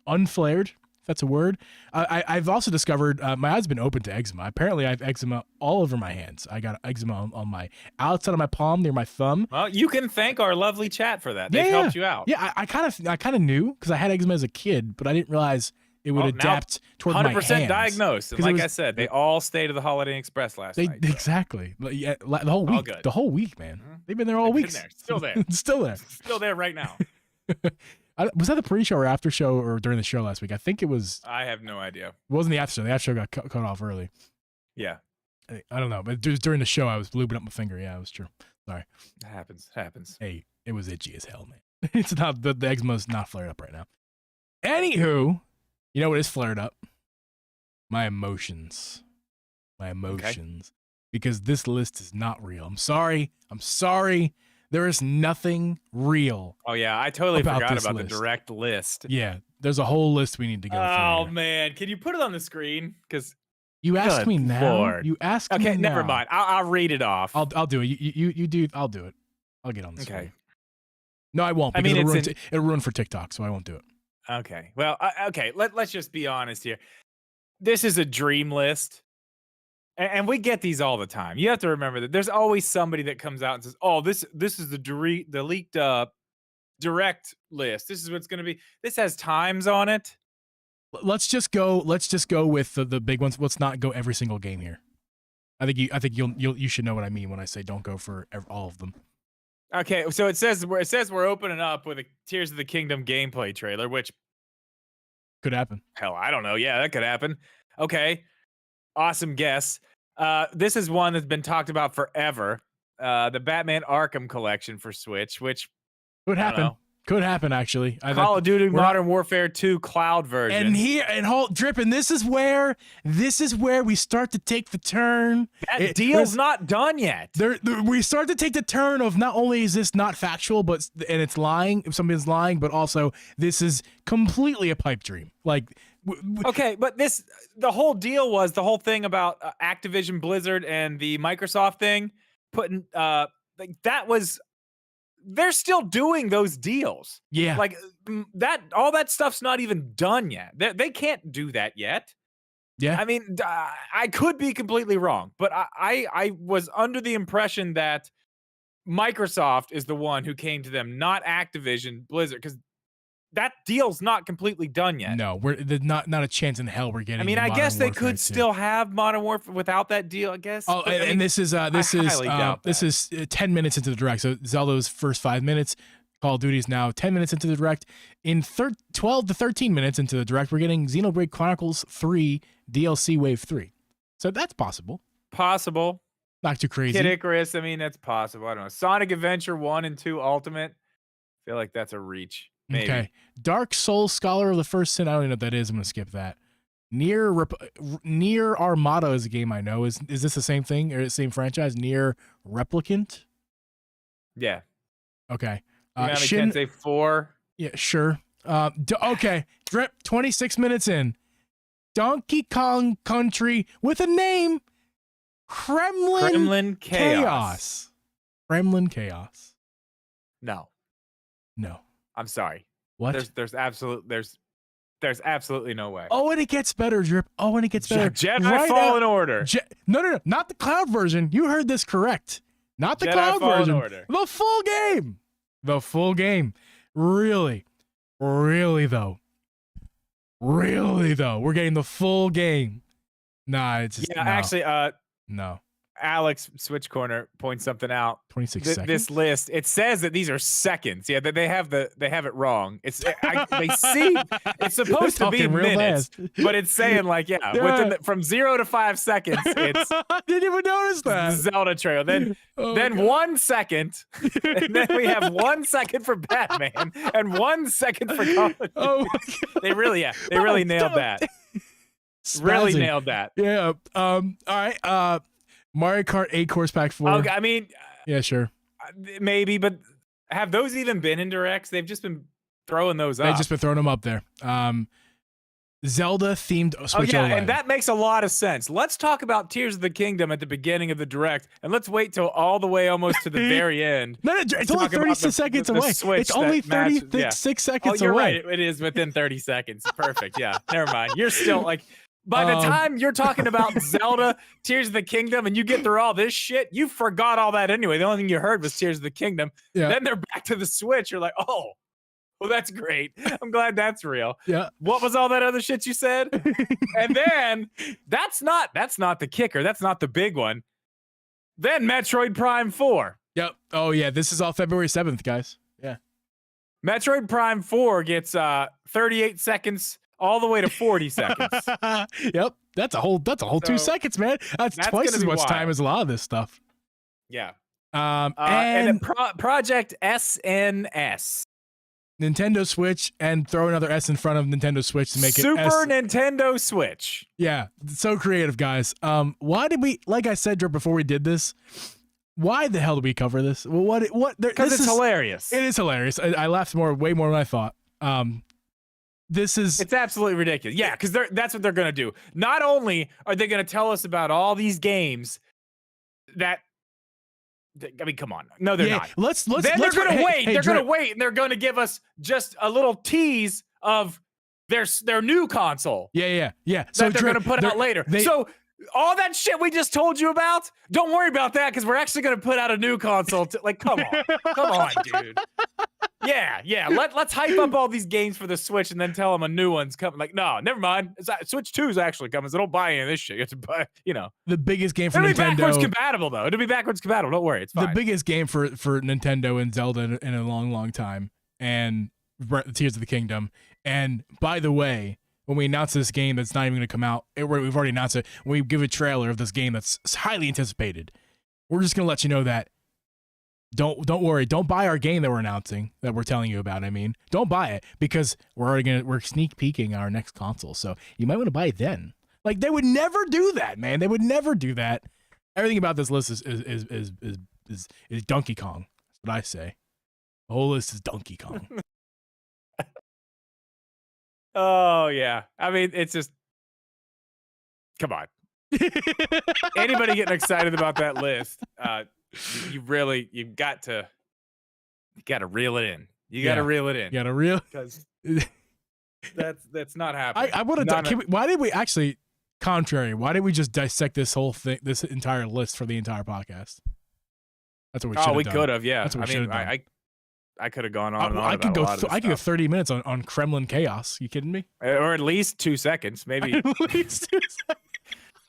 unflared. If that's a word. I've also discovered my eyes been open to eczema. Apparently, I have eczema all over my hands. I got eczema on my outside of my palm near my thumb. Well, you can thank our lovely chat for that. They've helped you out. Yeah, I kind of knew because I had eczema as a kid, but I didn't realize it would adapt toward my hands. 100% diagnosed. And like I said, they all stayed to the Holiday Inn Express last night. So. Exactly. Yeah, the whole week. The whole week, man. They've been there all week. Still there. Still there. Still there right now. Was that the pre-show or after show or during the show last week? I think it was. I have no idea. It wasn't the after show. The after show got cut off early. Yeah. I don't know, but during the show, I was lubing up my finger. Yeah, it was true. Sorry. It happens. Hey, it was itchy as hell, man. It's not the eczema's not flared up right now. Anywho, you know what is flared up? My emotions. Okay. Because this list is not real. I'm sorry. There is nothing real. Oh yeah, I totally forgot about the direct list. Yeah, there's a whole list we need to go through. Oh man, can you put it on the screen? Because you asked me now. Lord. You asked me now. Okay, never mind. I'll read it off. I'll do it. You do. I'll do it. I'll get on the screen. Okay. No, I won't. Because it'll ruin for TikTok, so I won't do it. Okay. Well, okay. Let's just be honest here. This is a dream list. And we get these all the time. You have to remember that there's always somebody that comes out and says, "Oh, this is the leaked direct list. This is what's going to be. This has times on it." Let's just go with the big ones. Let's not go every single game here. I think you should know what I mean when I say don't go for all of them. Okay, so it says we're opening up with a Tears of the Kingdom gameplay trailer, which could happen. Hell, I don't know. Yeah, that could happen. Okay. Awesome guess. This is one that's been talked about forever. The Batman Arkham collection for Switch, which could happen. Could happen actually. Call of Duty Modern Warfare 2 cloud version. And this is where we start to take the turn. That deal's not done yet. We start to take the turn of not only is this not factual, and it's lying. If somebody's lying, but also this is completely a pipe dream. Like. Okay, but the whole deal was the whole thing about Activision Blizzard and the Microsoft thing putting that was they're still doing those deals. Yeah. Like that all that stuff's not even done yet. They can't do that yet. Yeah. I mean, I could be completely wrong, but I was under the impression that Microsoft is the one who came to them, not Activision Blizzard, because that deal's not completely done yet. No, there's not a chance in hell we're getting. I mean, I guess they could still have Modern Warfare without that deal. I guess. Oh, and this is 10 minutes into the direct. So Zelda's first 5 minutes. Call of Duty's now 10 minutes into the direct. In 12 to 13 minutes into the direct, we're getting Xenoblade Chronicles 3 DLC Wave 3. So that's possible. Possible. Not too crazy. Kid Icarus. I mean, that's possible. I don't know. Sonic Adventure 1 and 2 Ultimate. I feel like that's a reach. Maybe. Okay. Dark Souls Scholar of the First Sin. I don't even know what that is. I'm going to skip that. Nier Armada is a game I know. Is this the same thing or the same franchise? Nier Replicant? Yeah. Okay. Tensei 4. Yeah, sure. Okay. Drip, 26 minutes in. Donkey Kong Country with a name. Kremlin Chaos. Kremlin Chaos. No. I'm sorry. What? There's absolutely no way. Oh, and it gets better, Drip. Oh, and it gets better. Jedi Fallen Order. No. Not the cloud version. You heard this correct. Not the Jedi cloud Fallen version. Order. The full game. The full game. Really though. We're getting the full game. Nah, it's just, yeah. No. Actually, no. Alex Switch Corner points something out. 26 seconds. This list, it says that these are seconds. Yeah, they have it wrong. They see it's supposed to be minutes, but it's saying like within from 0 to 5 seconds. It's I didn't even notice that Zelda trailer. Then 1 second, and then we have 1 second for Batman and 1 second for Call of Duty. Oh, they really nailed that. Really nailed that. Yeah. All right. Mario Kart 8 Course Pack 4. Okay, I mean, yeah, sure. Maybe, but have those even been in directs? They've just been throwing those up. They've just been throwing them up there. Zelda themed Switch OLED. And that makes a lot of sense. Let's talk about Tears of the Kingdom at the beginning of the direct, and let's wait till all the way almost to the very end. No, it's only 36 seconds away. It's only 36 seconds away. Oh, you're right. It is within 30 seconds. Perfect. Yeah. Never mind. You're still like. By the time you're talking about Zelda, Tears of the Kingdom, and you get through all this shit, you forgot all that anyway. The only thing you heard was Tears of the Kingdom. Yeah. Then they're back to the Switch. You're like, oh, Well, that's great. I'm glad that's real. Yeah. What was all that other shit you said? And then that's not the kicker. That's not the big one. Then Metroid Prime 4. Yep. Oh yeah, this is all February 7th, guys. Yeah. Metroid Prime 4 gets 38 seconds all the way to 40 seconds. Yep. That's a whole 2 seconds, man. That's twice as much time as a lot of this stuff. Yeah. And then Project SNS. Nintendo Switch, and throw another S in front of Nintendo Switch to make it Super Nintendo Switch. Yeah, so creative, guys. Why did we? Like I said before we did this, why the hell did we cover this? Well, what? Because it's hilarious. It is hilarious. I laughed way more than I thought. It's absolutely ridiculous. Yeah, because that's what they're gonna do. Not only are they gonna tell us about all these games that. I mean, come on. No, they're not. Then they're going to wait. They're going to wait, and they're going to give us just a little tease of their new console. Yeah. So they're going to put out later. So all that shit we just told you about, don't worry about that because we're actually going to put out a new console. Come on, dude. Yeah. Let's hype up all these games for the Switch and then tell them a new one's coming. Like, no, never mind. Switch 2 is actually coming, so don't buy any of this shit. You have to buy, the biggest game for It'll Nintendo. It'll be backwards compatible, though. It'll be backwards compatible. Don't worry, it's fine. The biggest game for Nintendo and Zelda in a long, long time, and Tears of the Kingdom. And by the way, when we announce this game that's not even going to come out, we've already announced it. When we give a trailer of this game that's highly anticipated, we're just going to let you know that. Don't worry. Don't buy our game that we're announcing, that we're telling you about. I mean, don't buy it because we're sneak peeking our next console. So you might want to buy it then. Like, they would never do that, man. They would never do that. Everything about this list is Donkey Kong. That's what I say. The whole list is Donkey Kong. Oh yeah. I mean, it's just come on. Anybody getting excited about that list? You got to reel it in. You got to reel it in. You got to reel because that's not happening. I want to. Why did we actually? Contrary. Why did we just dissect this whole thing, this entire list for the entire podcast? That's what we should have done. We could have. Yeah. That's what we should have done. I could have gone on and on. I could go 30 minutes on Kremlin chaos. You kidding me? Or at least 2 seconds, maybe. At least 2 seconds.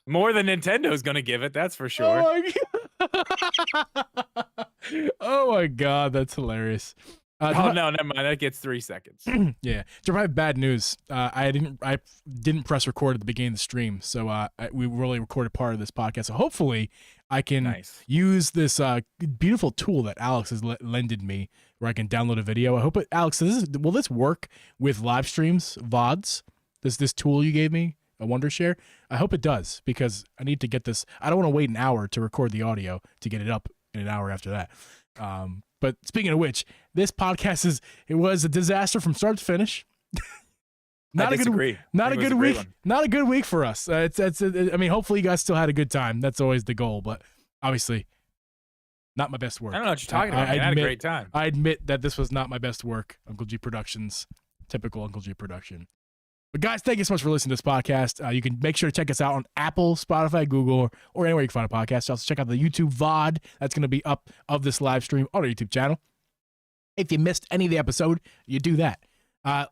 More than Nintendo's gonna give it, that's for sure. Oh my god, that's hilarious. No, never mind. That gets 3 seconds. Yeah, so I have bad news. I didn't press record at the beginning of the stream, so we really recorded part of this podcast. So hopefully, I can use this beautiful tool that Alex has lended me, where I can download a video. I hope Alex, will this work with live streams, VODs? This tool you gave me, a Wondershare? I hope it does, because I need to get this. I don't want to wait an hour to record the audio to get it up in an hour after that. But speaking of which, this podcast was a disaster from start to finish. Not a good week. Not a good week for us. I mean, hopefully you guys still had a good time. That's always the goal, but obviously not my best work. I don't know what you're talking about. I had a great time. I admit that this was not my best work. Uncle G Productions, typical Uncle G production. But guys, thank you so much for listening to this podcast. You can make sure to check us out on Apple, Spotify, Google, or anywhere you can find a podcast. Also check out the YouTube VOD that's going to be up of this live stream on our YouTube channel. If you missed any of the episode, you do that.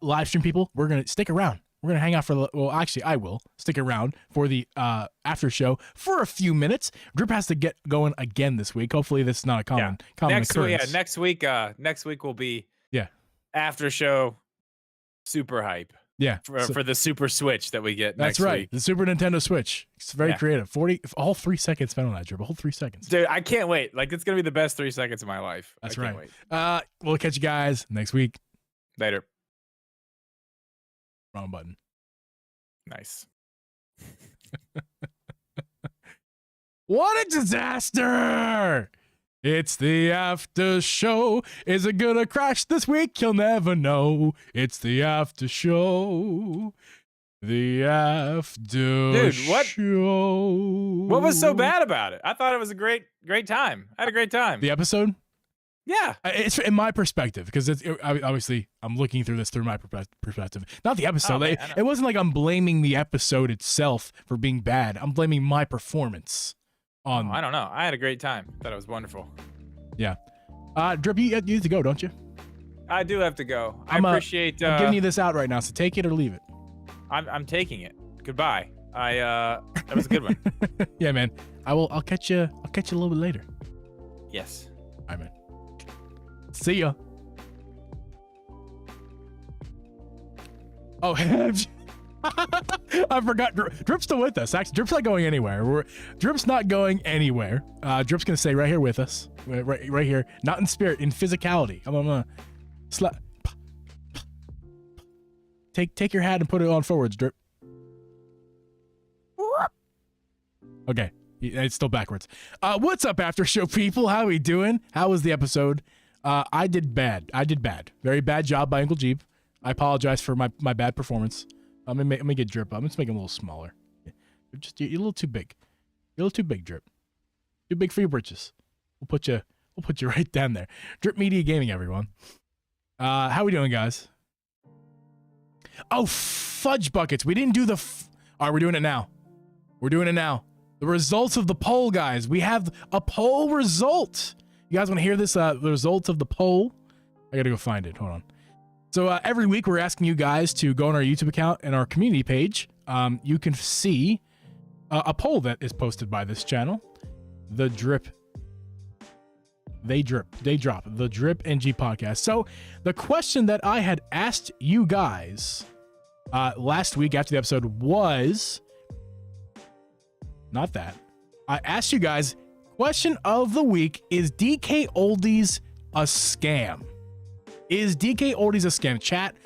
Live stream people, we're going to stick around. We're going to hang out actually, I will stick around for the after show for a few minutes. Drip has to get going again this week. Hopefully this is not a common occurrence. Next week will be after show super hype. Yeah, for the Super Switch that we get next week. That's right, the Super Nintendo Switch. It's very creative. All 3 seconds spent on that, Drip. A whole 3 seconds. Dude, I can't wait. Like, it's going to be the best 3 seconds of my life. That's right. Wait. We'll catch you guys next week. Later. Wrong button. Nice. What a disaster! It's the after show. Is it gonna crash this week? You'll never know. It's the after show. The after show. What was so bad about it? I thought it was a great time. I had a great time. The episode? Yeah. It's in my perspective, because obviously I'm looking through this through my perspective. Not the episode. It wasn't like I'm blaming the episode itself for being bad. I'm blaming my performance. I don't know. I had a great time. Thought it was wonderful. Yeah. Drip, you need to go, don't you? I do have to go. I I'm appreciate. I'm giving you this out right now, so take it or leave it. I'm taking it. Goodbye. That was a good one. Yeah, man. I'll catch you. I'll catch you a little bit later. Yes. All right, man. See ya. Oh, I forgot. Drip's still with us. Actually, Drip's not going anywhere. Drip's not going anywhere. Drip's gonna stay right here with us. Right here. Not in spirit, in physicality. I'm gonna slap. Take your hat and put it on forwards, Drip. Okay, it's still backwards. What's up, after show people? How we doing? How was the episode? I did bad. Very bad job by Uncle Geeb. I apologize for my bad performance. I'm gonna get Drip up. I'm just making him a little smaller. You're a little too big. You're a little too big, Drip. Too big for your britches. We'll put you right down there. Drip Media Gaming, everyone. How we doing, guys? Oh, fudge buckets. We didn't do the. All right, we're doing it now. The results of the poll, guys. We have a poll result. You guys want to hear this? The results of the poll. I gotta go find it. Hold on. So every week we're asking you guys to go on our YouTube account and our community page. You can see a poll that is posted by this channel. The Drip. They drop. The Drip NG podcast. So the question that I had asked you guys last week after the episode was not that. I asked you guys, question of the week, is DK Oldies a scam? Is DK Oldies a scam? Chat,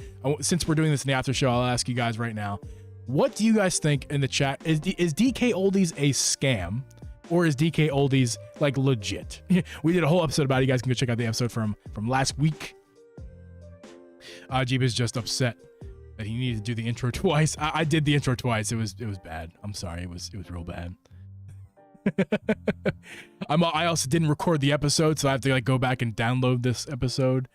since we're doing this in the after show, I'll ask you guys right now. What do you guys think in the chat? Is DK Oldies a scam? Or is DK Oldies like legit? We did a whole episode about it. You guys can go check out the episode from last week. Geeb is just upset that he needed to do the intro twice. I did the intro twice. It was bad. I'm sorry. It was real bad. I also didn't record the episode, so I have to like go back and download this episode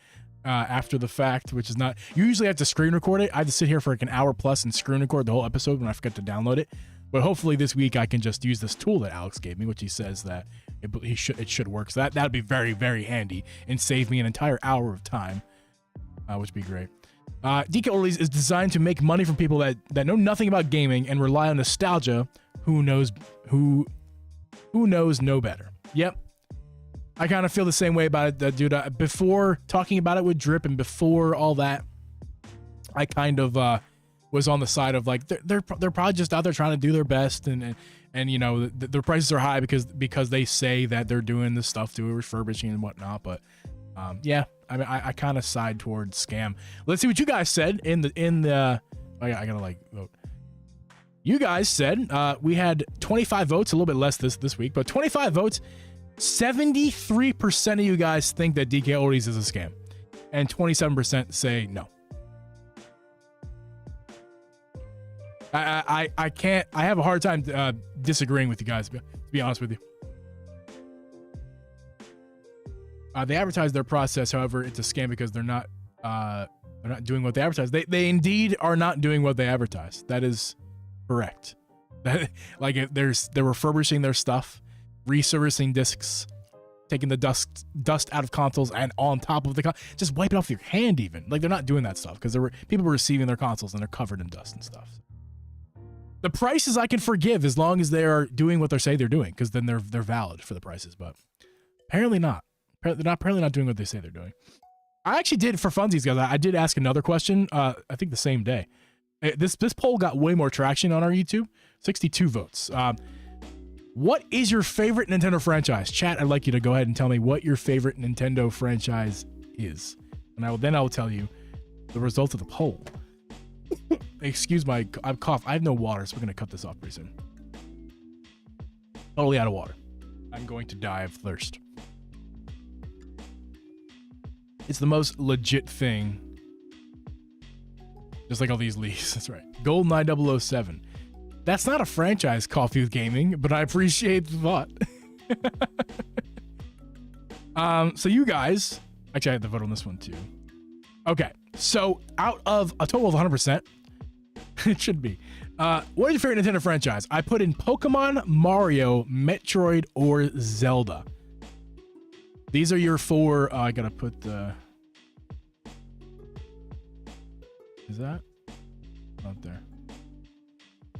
after the fact, which is not. You usually have to screen record it. I have to sit here for like an hour plus and screen record the whole episode when I forget to download it. But hopefully this week I can just use this tool that Alex gave me, which he says that it should work. So that'd be very, very handy and save me an entire hour of time, which would be great. DK Oldies is designed to make money from people that know nothing about gaming and rely on nostalgia. Who knows no better. Yep. I kind of feel the same way about it, dude. Before talking about it with Drip and before all that, I kind of was on the side of like they're probably just out there trying to do their best and you know their prices are high because they say that they're doing this stuff to refurbishing and whatnot. But yeah, I mean I kind of side towards scam. Let's see what you guys said in the I gotta like vote. You guys said we had 25 votes, a little bit less this week, but 25 votes. 73% of you guys think that DK Oldies is a scam, and 27% say no. I can't. I have a hard time disagreeing with you guys. To be honest with you, they advertise their process. However, it's a scam because they're not doing what they advertise. They indeed are not doing what they advertise. That is correct. Like they're refurbishing their stuff, resurfacing discs, taking the dust out of consoles, and on top of the just wipe it off your hand. Even like they're not doing that stuff because people were receiving their consoles and they're covered in dust and stuff. The prices I can forgive as long as they are doing what they say they're doing, because then they're valid for the prices. But apparently not. Apparently not doing what they say they're doing. I actually did, for funsies, guys. I did ask another question. I think the same day. This poll got way more traction on our YouTube. 62 votes. What is your favorite Nintendo franchise? Chat, I'd like you to go ahead and tell me what your favorite Nintendo franchise is, and I will tell you the results of the poll. Excuse my cough. I have no water, so we're gonna cut this off pretty soon. Totally out of water. I'm going to die of thirst. It's the most legit thing. Just like all these leaves. That's right. GoldenEye 007. That's not a franchise, Coffee with Gaming, but I appreciate the thought. So you guys, actually I had to vote on this one too. Okay, so out of a total of 100%, it should be. What is your favorite Nintendo franchise? I put in Pokemon, Mario, Metroid, or Zelda. These are your four. I gotta put the. Is that not there?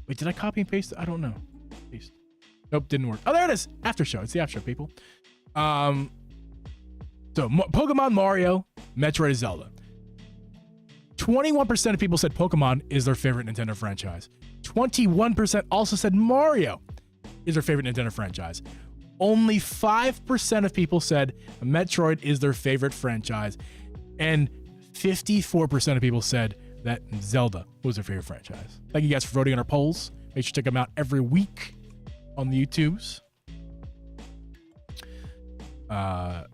Wait, did I copy and paste it? I don't know. Paste. Nope, didn't work. Oh, there it is. After show. It's the after show, people. So Pokemon, Mario, Metroid, Zelda. 21% of people said Pokemon is their favorite Nintendo franchise. 21% also said Mario is their favorite Nintendo franchise. Only 5% of people said Metroid is their favorite franchise. And 54% of people said that Zelda was their favorite franchise. Thank you guys for voting on our polls. Make sure to check them out every week on the YouTubes. I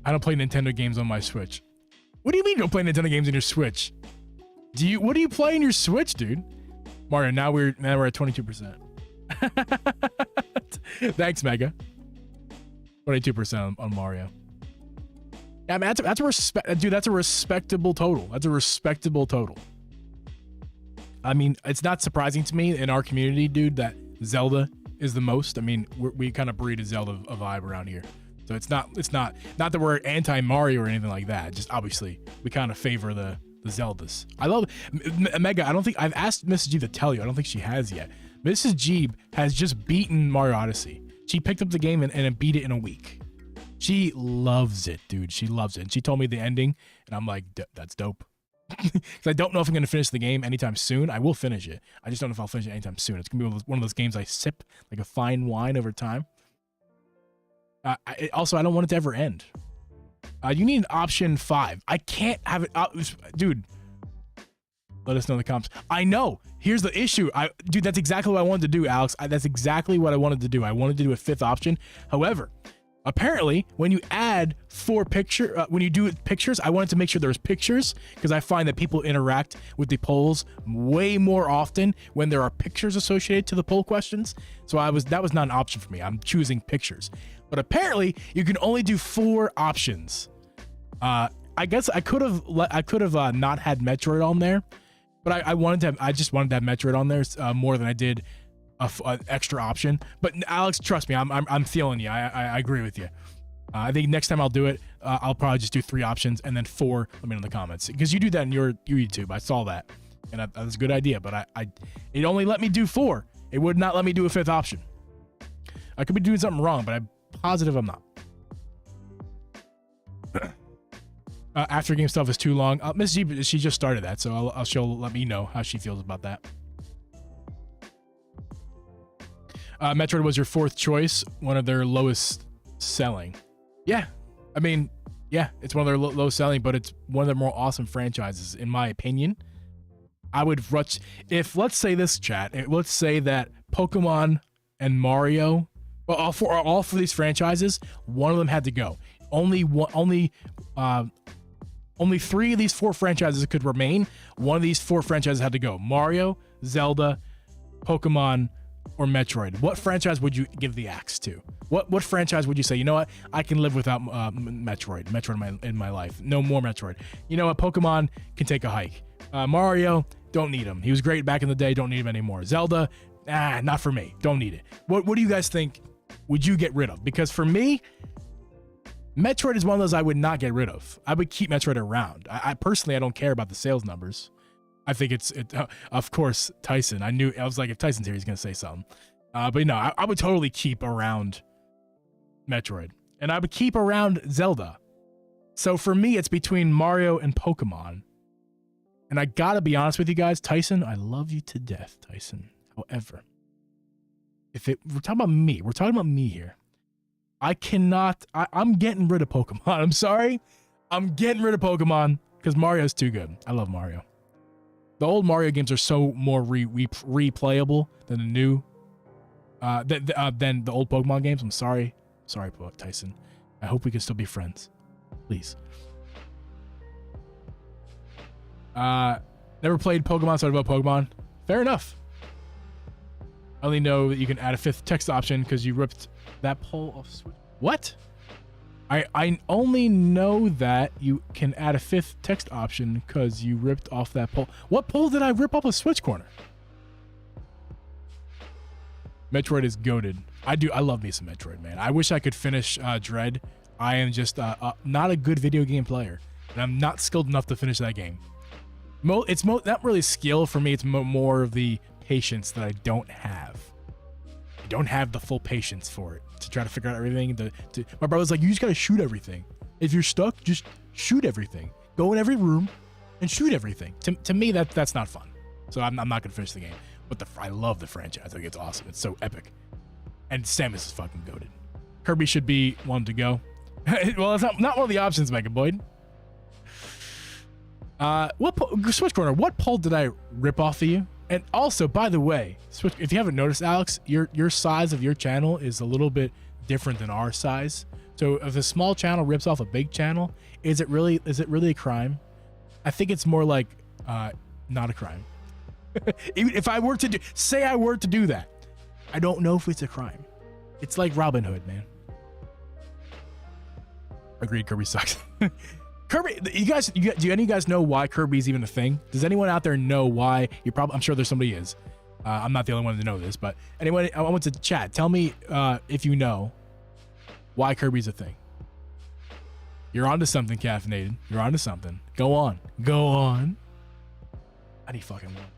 don't play Nintendo games on my Switch. What do you mean you don't play Nintendo games on your Switch? What do you play in your Switch, dude? Mario, now we're at 22%. Thanks, Mega. 22% on Mario. Yeah, man, that's a respectable total. That's a respectable total. I mean, it's not surprising to me in our community, dude, that Zelda is the most. I mean, we kind of breed a Zelda vibe around here. So it's not that we're anti Mario or anything like that. Just obviously we kind of favor the Zeldas. I love Mega. I don't think I've asked Mrs. Geeb to tell you. I don't think she has yet. Mrs. Geeb has just beaten Mario Odyssey. She picked up the game and beat it in a week. She loves it, dude. She loves it. And she told me the ending, and I'm like, that's dope. Because I don't know if I'm going to finish the game anytime soon. I will finish it. I just don't know if I'll finish it anytime soon. It's going to be one of those games I sip like a fine wine over time. Also, I don't want it to ever end. You need an option 5. I can't have it. Dude, let us know in the comments. I know. Here's the issue. Dude, that's exactly what I wanted to do, Alex. That's exactly what I wanted to do. I wanted to do a 5th option. However, apparently, when you add when you do pictures, I wanted to make sure there's pictures because I find that people interact with the polls way more often when there are pictures associated to the poll questions. So that was not an option for me. I'm choosing pictures. But apparently, you can only do 4 options. I guess I could have not had Metroid on there, but I just wanted to have Metroid on there more than I did an extra option. But Alex, trust me, I'm feeling you. I agree with you. I think next time I'll do it, I'll probably just do 3 options and then 4. Let me know in the comments because you do that in your YouTube. I saw that, and that was a good idea. But it only let me do 4. It would not let me do a 5th option. I could be doing something wrong, but I'm positive I'm not. After game stuff is too long. Miss G, she just started that, so she'll let me know how she feels about that. Metroid was your 4th choice, one of their lowest selling. Yeah, I mean, yeah, it's one of their low selling, but it's one of their more awesome franchises, in my opinion. I would rush if let's say this chat. Let's say that Pokemon and Mario, well, all for these franchises, one of them had to go. Only 3 of these 4 franchises could remain. One of these 4 franchises had to go. Mario, Zelda, Pokemon, or Metroid. What franchise would you give the axe to? What franchise would you say, you know what, I can live without Metroid in my life. No more Metroid. You know what, Pokemon can take a hike. Mario, don't need him. He was great back in the day, don't need him anymore. Zelda, not for me. Don't need it. What do you guys think would you get rid of? Because for me, Metroid is one of those I would not get rid of. I would keep Metroid around. I personally, I don't care about the sales numbers. I think of course, Tyson. I was like, if Tyson's here, he's going to say something. But no, I would totally keep around Metroid. And I would keep around Zelda. So for me, it's between Mario and Pokemon. And I got to be honest with you guys, Tyson, I love you to death, Tyson. However, we're talking about me here. I cannot, I'm getting rid of Pokemon. I'm sorry. I'm getting rid of Pokemon because Mario's too good. I love Mario. The old Mario games are so more replayable than the new, than the old Pokemon games. I'm sorry. Sorry, Tyson. I hope we can still be friends. Please. Never played Pokemon, so I vote Pokemon. Fair enough. I only know that you can add a 5th text option because you ripped that poll off Switch. What? I only know that you can add a 5th text option because you ripped off that poll. What poll did I rip off of Switch Corner? Metroid is goated. I love me some Metroid, man. I wish I could finish Dread. I am just not a good video game player, and I'm not skilled enough to finish that game. It's not really skill for me. It's more of the patience that I don't have. I don't have the full patience for it to try to figure out everything. My brother's like, you just gotta shoot everything. If you're stuck, just shoot everything. Go in every room and shoot everything. To me, that's not fun. So I'm not gonna finish the game. But I love the franchise. I think it's awesome. It's so epic. And Samus is fucking goated. Kirby should be one to go. Well, it's not one of the options, Mega Boyd. Switch Corner, what poll did I rip off of you? And also, by the way, if you haven't noticed, Alex, your size of your channel is a little bit different than our size. So if a small channel rips off a big channel, is it really a crime? I think it's more like not a crime. Even if I were to do that, I don't know if it's a crime. It's like Robin Hood, man. Agreed, Kirby sucks. Kirby, do any of you guys know why Kirby's even a thing? Does anyone out there know why? I'm sure there's somebody is. I'm not the only one to know this, but anyway, I want to chat. Tell me if you know why Kirby's a thing. You're onto something, Caffeinated. You're onto something. Go on. How do you fucking want?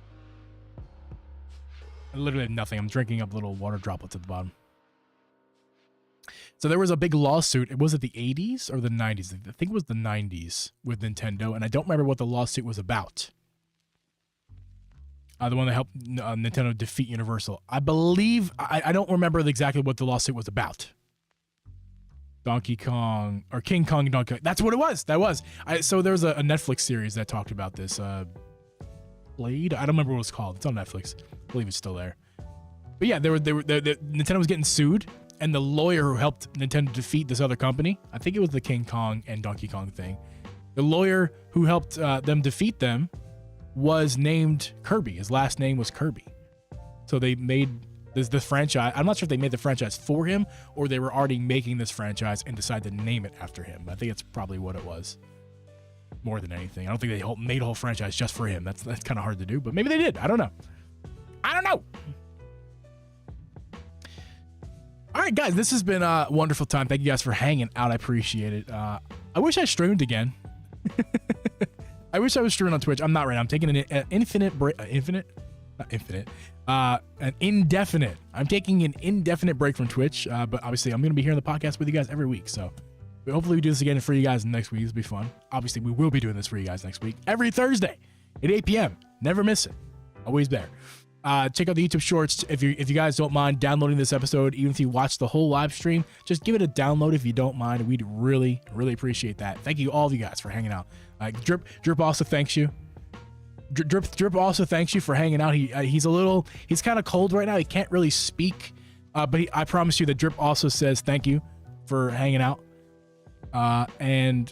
I literally have nothing. I'm drinking up little water droplets at the bottom. So there was a big lawsuit. Was it the 80s or the 90s? I think it was the 90s with Nintendo, and I don't remember what the lawsuit was about. The one that helped Nintendo defeat Universal. I believe, I don't remember exactly what the lawsuit was about. Donkey Kong, or King Kong and Donkey Kong. That's what it was. So there was a Netflix series that talked about this. Blade? I don't remember what it was called. It's on Netflix. I believe it's still there. But yeah, Nintendo was getting sued, and the lawyer who helped Nintendo defeat this other company, I think it was the King Kong and Donkey Kong thing, the lawyer who helped them defeat them was named Kirby. His last name was Kirby. So they made this franchise. I'm not sure if they made the franchise for him or they were already making this franchise and decided to name it after him. I think that's probably what it was. More than anything. I don't think they made a whole franchise just for him. That's kind of hard to do, but maybe they did. I don't know. All right, guys, this has been a wonderful time. Thank you guys for hanging out. I appreciate it. I wish I streamed again. I wish I was streaming on Twitch. I'm not right now. I'm taking an indefinite break from Twitch, but obviously I'm going to be here on the podcast with you guys every week. So hopefully we do this again for you guys next week. It'll be fun. Obviously, we will be doing this for you guys next week. Every Thursday at 8 p.m. Never miss it. Always there. Check out the YouTube shorts. If you guys don't mind downloading this episode, even if you watch the whole live stream, just give it a download if you don't mind. We'd really, really appreciate that. Thank you, all of you guys, for hanging out. Drip also thanks you. Drip also thanks you for hanging out. He's kind of cold right now. He can't really speak, but I promise you that Drip also says thank you for hanging out. And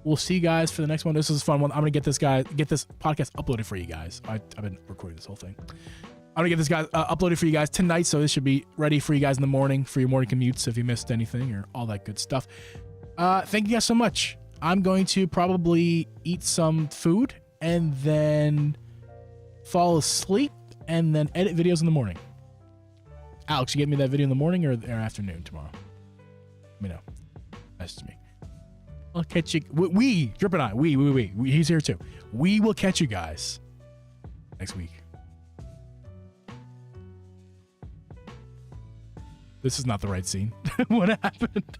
we'll see you guys for the next one. This is a fun one. I'm gonna get this podcast uploaded for you guys. I've been recording this whole thing. I'm gonna get this guy uploaded for you guys tonight, so this should be ready for you guys in the morning for your morning commutes if you missed anything or all that good stuff. Thank you guys so much. I'm going to probably eat some food and then fall asleep and then edit videos in the morning. Alex, you get me that video in the morning or afternoon tomorrow? Let me know. Message me. I'll catch you. Drip and I, he's here too. We will catch you guys next week. This is not the right scene. What happened?